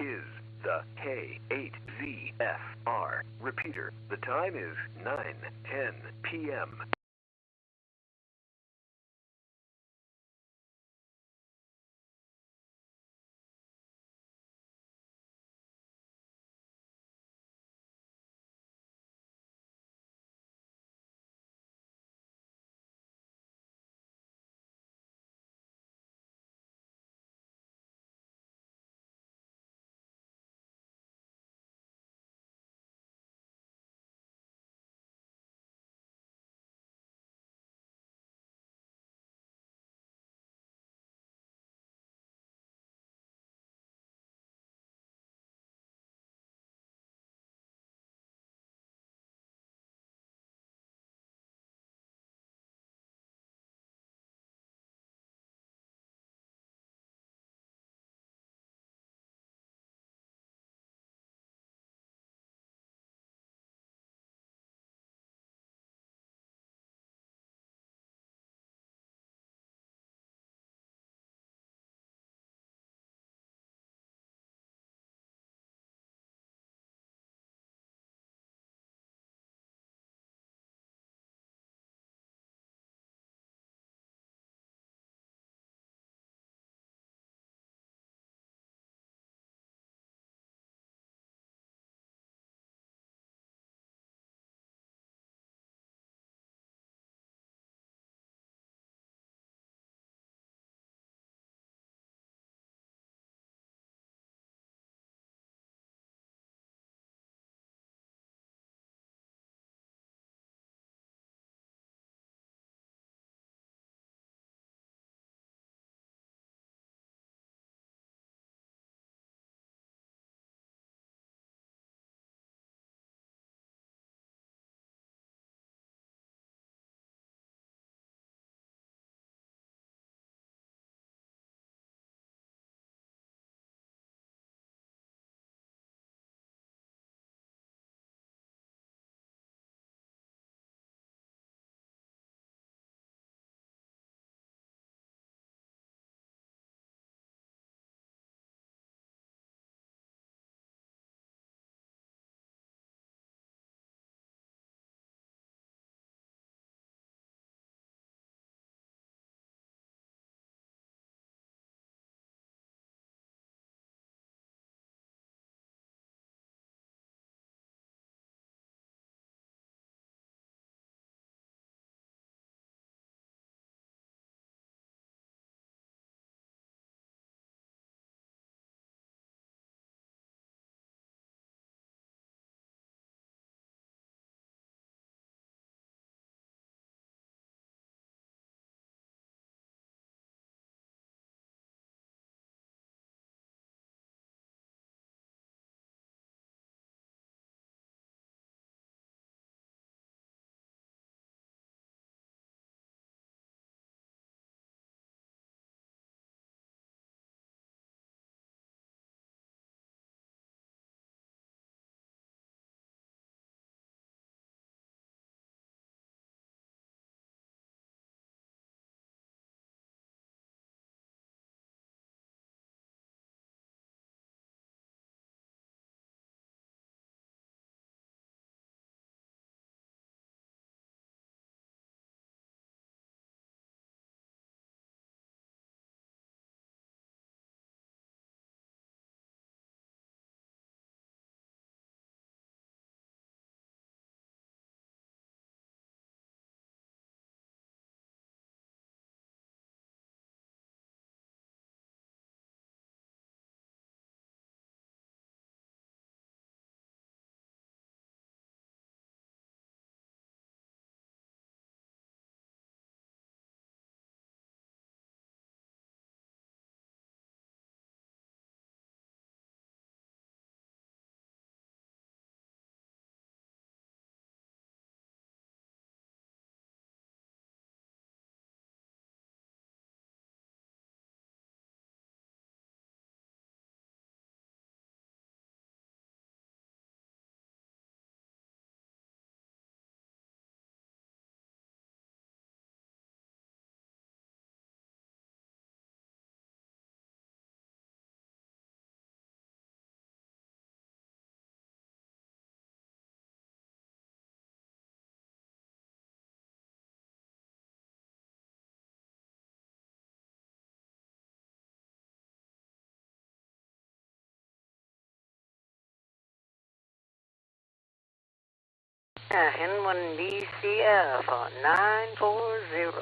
is the K8ZFR. Repeater, the time is 9:10 p.m. N1BCF on 940.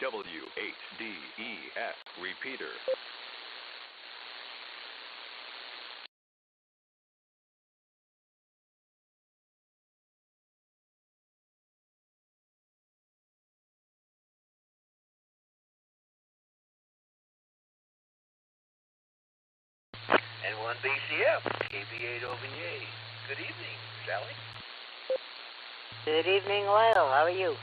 W8DEF repeater. N1BCF, KB8OVA. Good evening, Sally. Good evening, Lyle. How are you?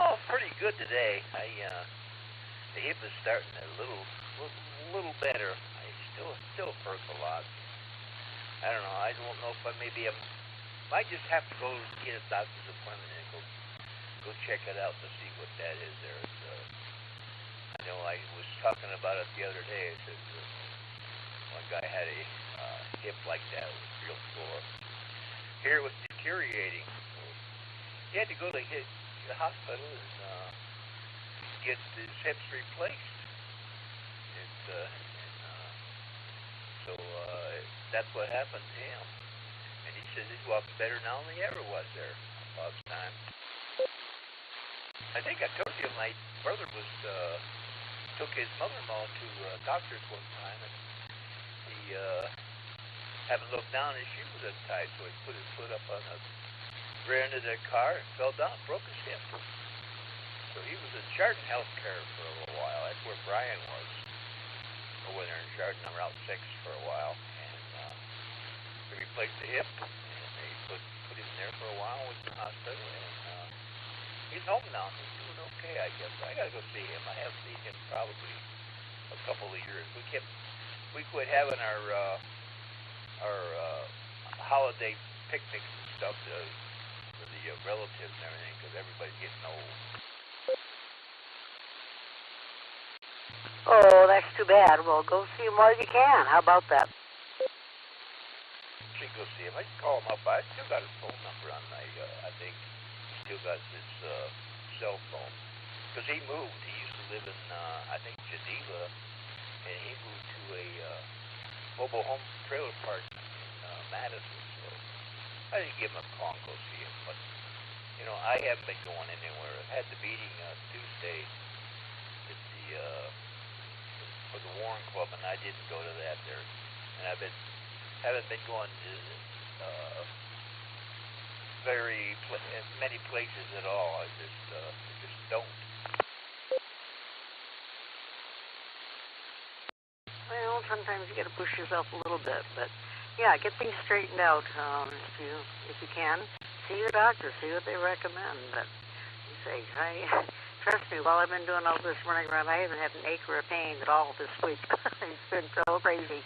Oh, pretty good today. The hip is starting a little better. I still hurt a lot. I don't know. I don't know if I might just have to go get a doctor's appointment and go check it out to see what that is there. I know I was talking about it the other day. I said one guy had a hip like that. It was real sore. Here it was deteriorating. He had to go to the hospital and get his hips replaced. So that's what happened to him. And he says he walks better now than he ever was there about the time. I think I told you my brother took his mother-in-law to doctors one time, and he happened to look down, his shoe was untied, so he put his foot up on the rear end of the car and fell down, broke his hip. So he was in Chardon Healthcare for a little while. That's where Brian was over there in Chardon on Route 6 for a while. And they replaced the hip, and they put him there for a while with the hospital. And he's home now. He's doing okay, I guess. I got to go see him. I haven't seen him probably a couple of years. We quit having our holiday picnics and stuff with the relatives and everything because everybody's getting old. Oh, that's too bad. Well, go see him while you can. How about that? Should go see him. I can call him up. I still got his phone number on my, I think he still got his cell phone. Because he moved. He used to live in, I think, Geneva, and he moved to a mobile home trailer park in Madison. So I didn't give him a call and go see him. But, I haven't been going anywhere. I had the meeting Tuesday at for the Warren Club, and I didn't go to that there. And haven't been going to many places at all. I just don't. Well, sometimes you got to push yourself a little bit, but yeah, get things straightened out. If you can, see your doctor, see what they recommend. But you say, trust me, while I've been doing all this running around, I haven't had an ache or a pain at all this week. It's been so crazy.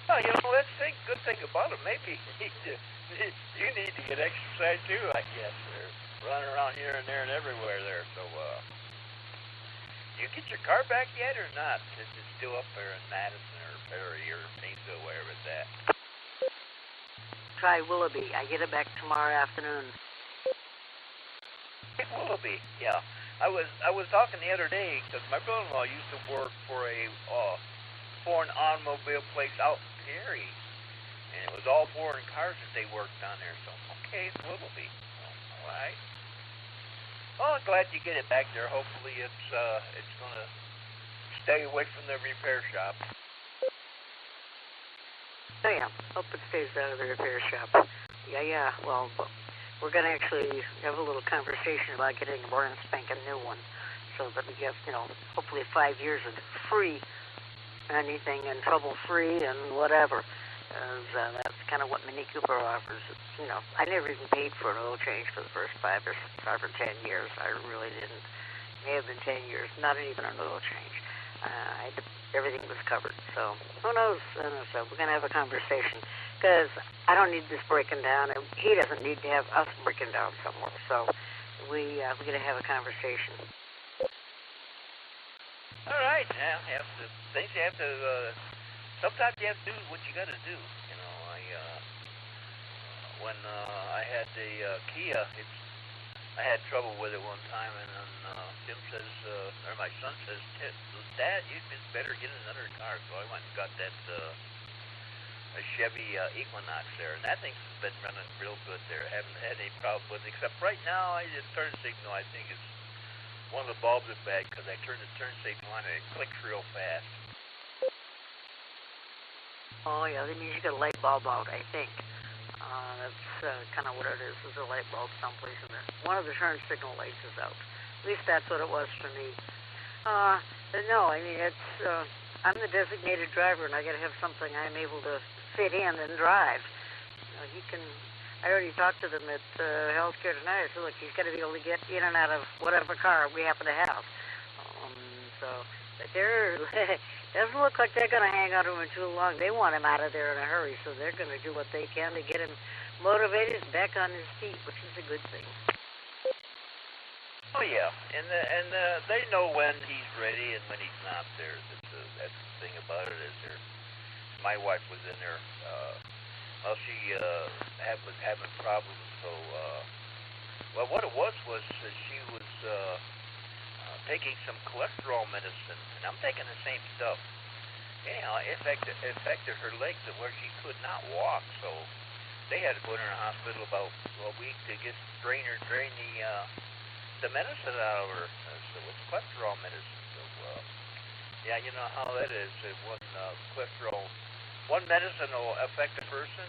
Well, that's the good thing about it. Maybe you need to get exercise too, I guess. They're running around here and there and everywhere there. So, you get your car back yet or not? Is it still up there in Madison or Perry or Painesville, wherever it's at? Try Willoughby. I get it back tomorrow afternoon. Willoughby, yeah. I was talking the other day because my brother-in-law used to work for a foreign automobile place out in Perry, and it was all foreign cars that they worked on there. So okay, it's Willoughby. All right. Well, I'm glad you get it back there. Hopefully, it's gonna stay away from the repair shop. Oh yeah, hope it stays out of the repair shop. Yeah. Well, we're going to actually have a little conversation about getting a brand spanking new one so that we get, hopefully 5 years of free anything and trouble-free and whatever. That's kind of what Mini Cooper offers. I never even paid for an oil change for the first 5 or 10 years. I really didn't. May have been 10 years, not even an oil change. Everything was covered. So who knows? So we're going to have a conversation because I don't need this breaking down, and he doesn't need to have us breaking down somewhere. So we're going to have a conversation. All right. Now, things you have to. Sometimes you have to do what you got to do. When I had the Kia, I had trouble with it one time, and then Tim says, or my son says, Dad, you'd better get another car. So I went and got that Chevy Equinox there, and that thing's been running real good there. Haven't had any problem with it, except right now I just turn signal. I think it's one of the bulbs is bad because I turn the turn signal on and it clicks real fast. Oh yeah, that means you got a light bulb out, I think. That's kind of what it is. There's a light bulb someplace in there. One of the turn signal lights is out. At least that's what it was for me. No, I mean, it's, I'm the designated driver, and I got to have something I'm able to fit in and drive. I already talked to them at healthcare tonight. I said, look, he's got to be able to get in and out of whatever car we happen to have. But doesn't look like they're going to hang on to him too long. They want him out of there in a hurry, so they're going to do what they can to get him motivated and back on his feet, which is a good thing. Oh yeah, and they know when he's ready and when he's not there. That's the thing about it. My wife was in there. She was having problems. So, what it was she was taking some cholesterol medicine, and I'm taking the same stuff. Anyhow, it affected her legs to where she could not walk. So they had to put her in the hospital about a week to drain the medicine out of her. So it's cholesterol medicine. So yeah, you know how that is. One medicine will affect a person,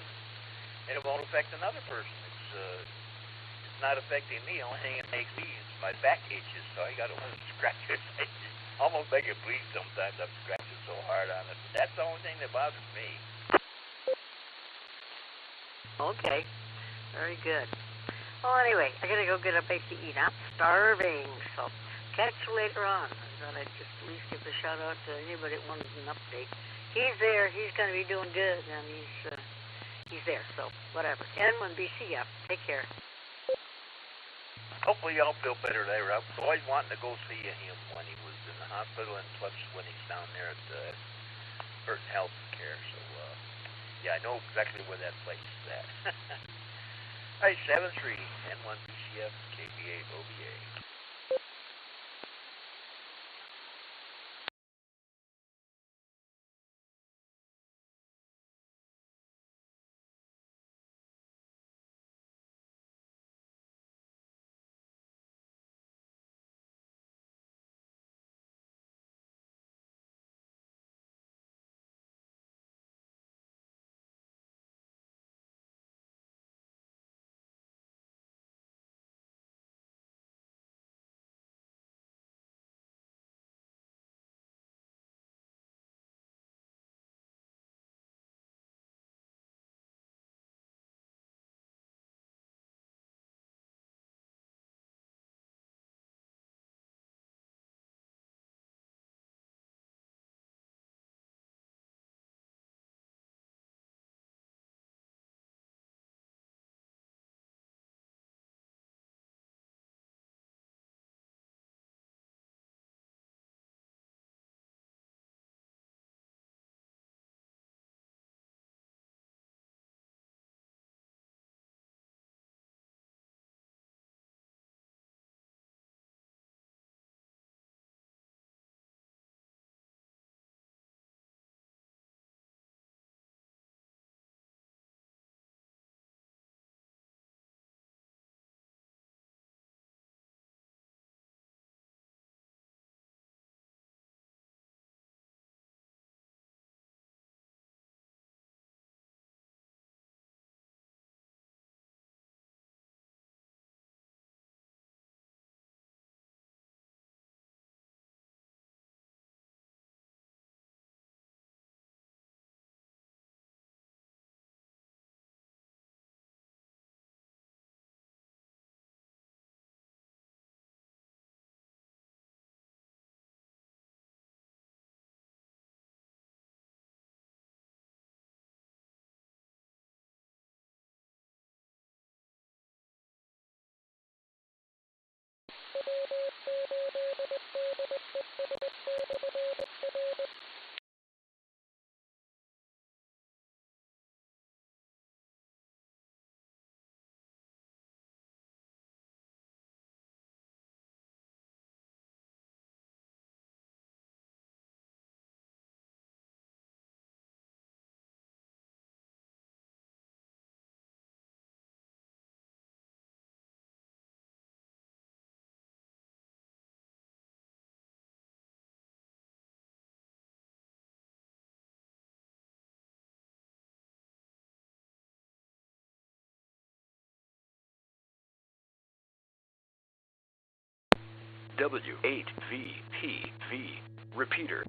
and it won't affect another person. It's not affecting me. The only thing it makes me is my back itches. So I got to scratch it. Almost make it bleed sometimes. I'm scratching so hard on it. But that's the only thing that bothers me. Okay, very good. Well, anyway, I gotta go get a bite to eat. I'm starving, so catch you later on. I thought I'd just at least give a shout out to anybody that wanted an update. He's there. He's gonna be doing good, and he's there. So whatever. N1BC, yeah. Take care. Hopefully, y'all feel better there. I was always wanting to go see him when he was in the hospital, and plus when he's down there at Burton Health Care. So yeah, I know exactly where that place is at. All right, 7-3, N1BCF, K8BF OBA. W8VPV. Repeater.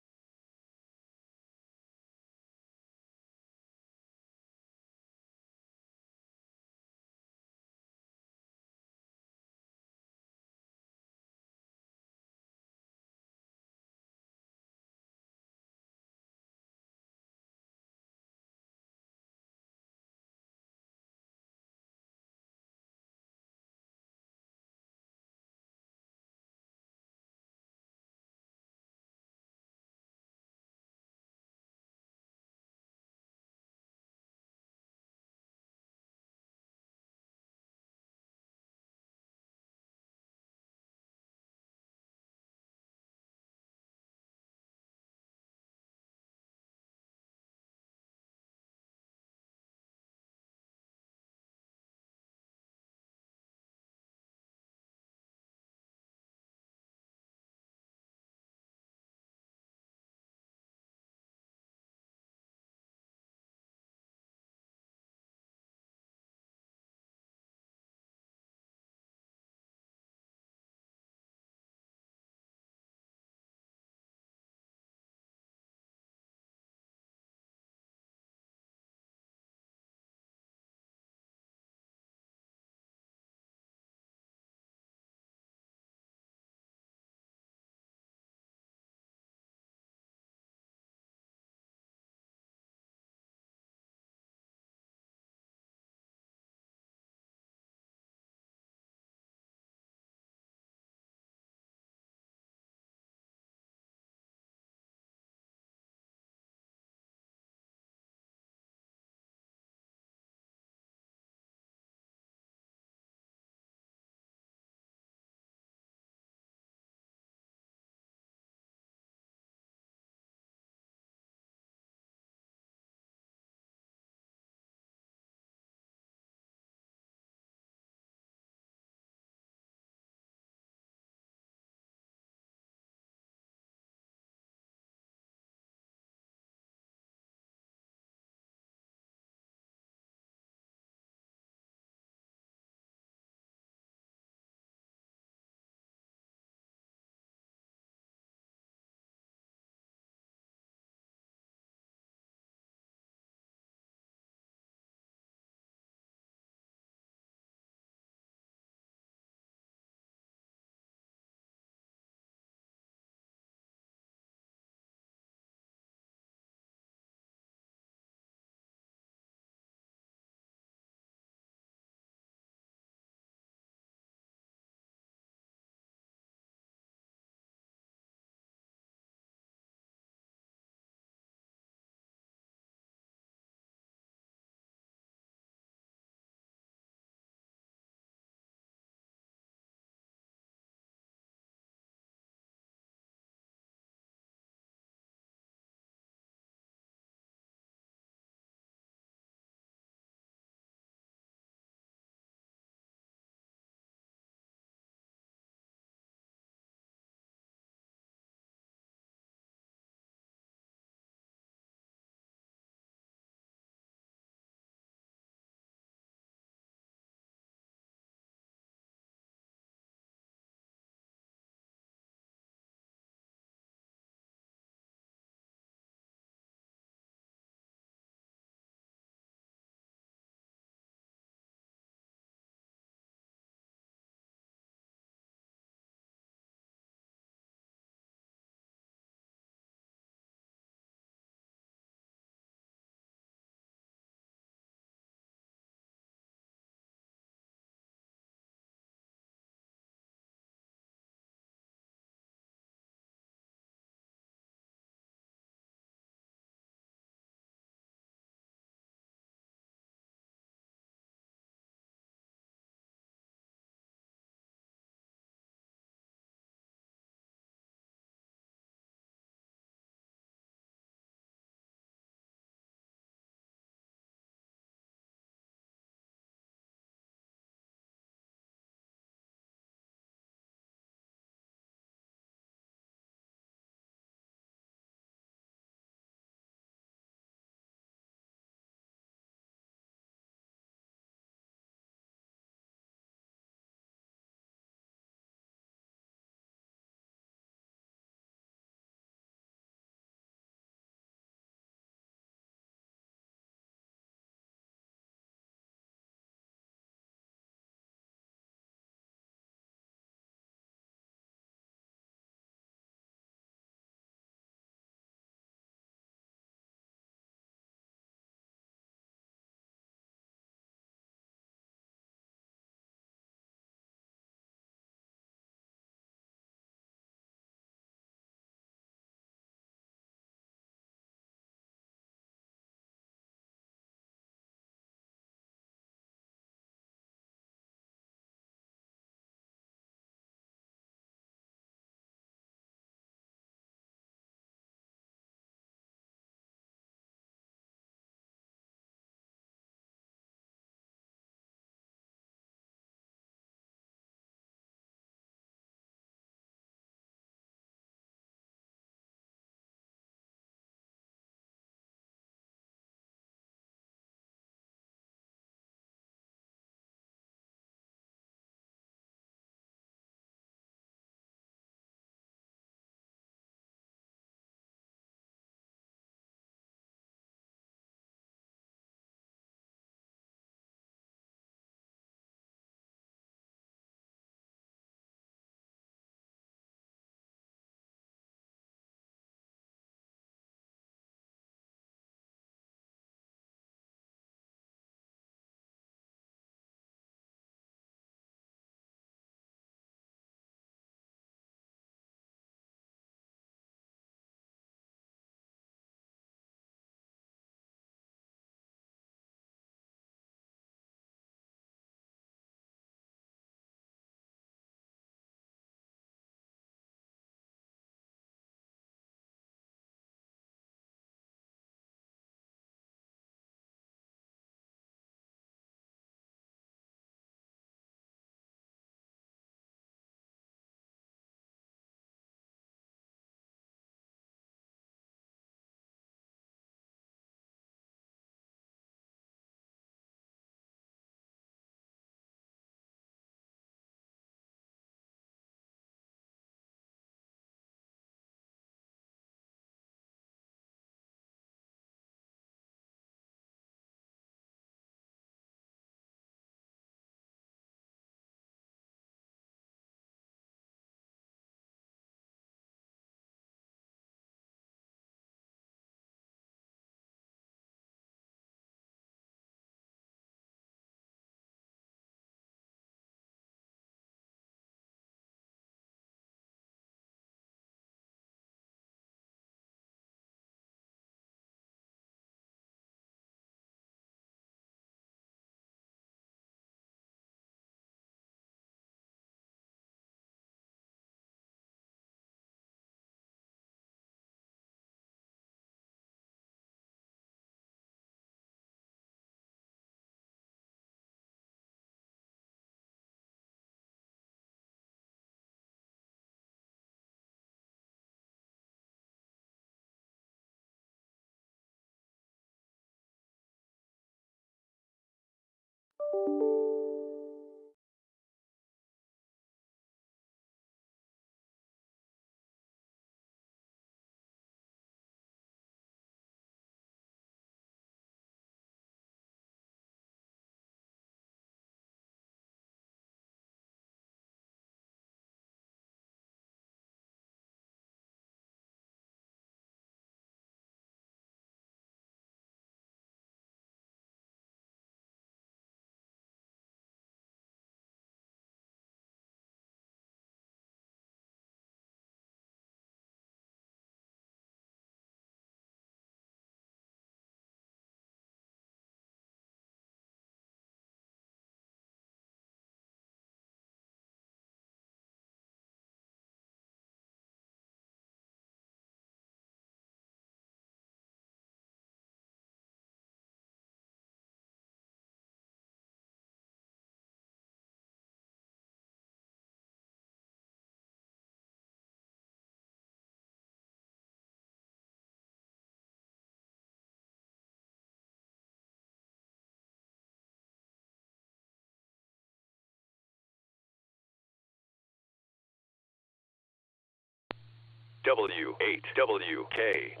W8WKY.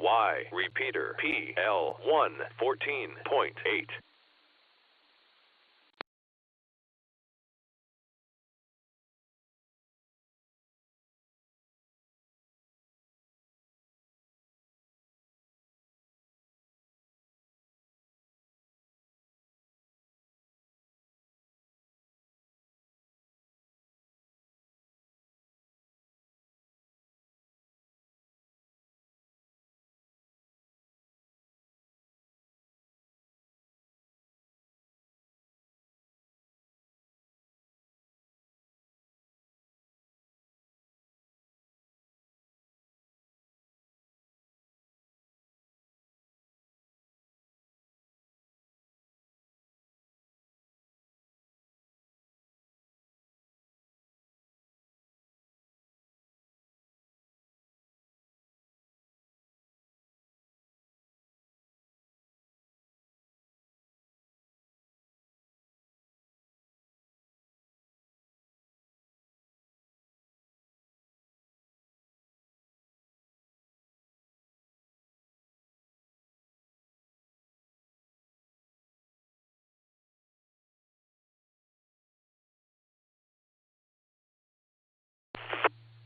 Repeater PL1 14.8.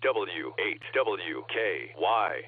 W8WKY.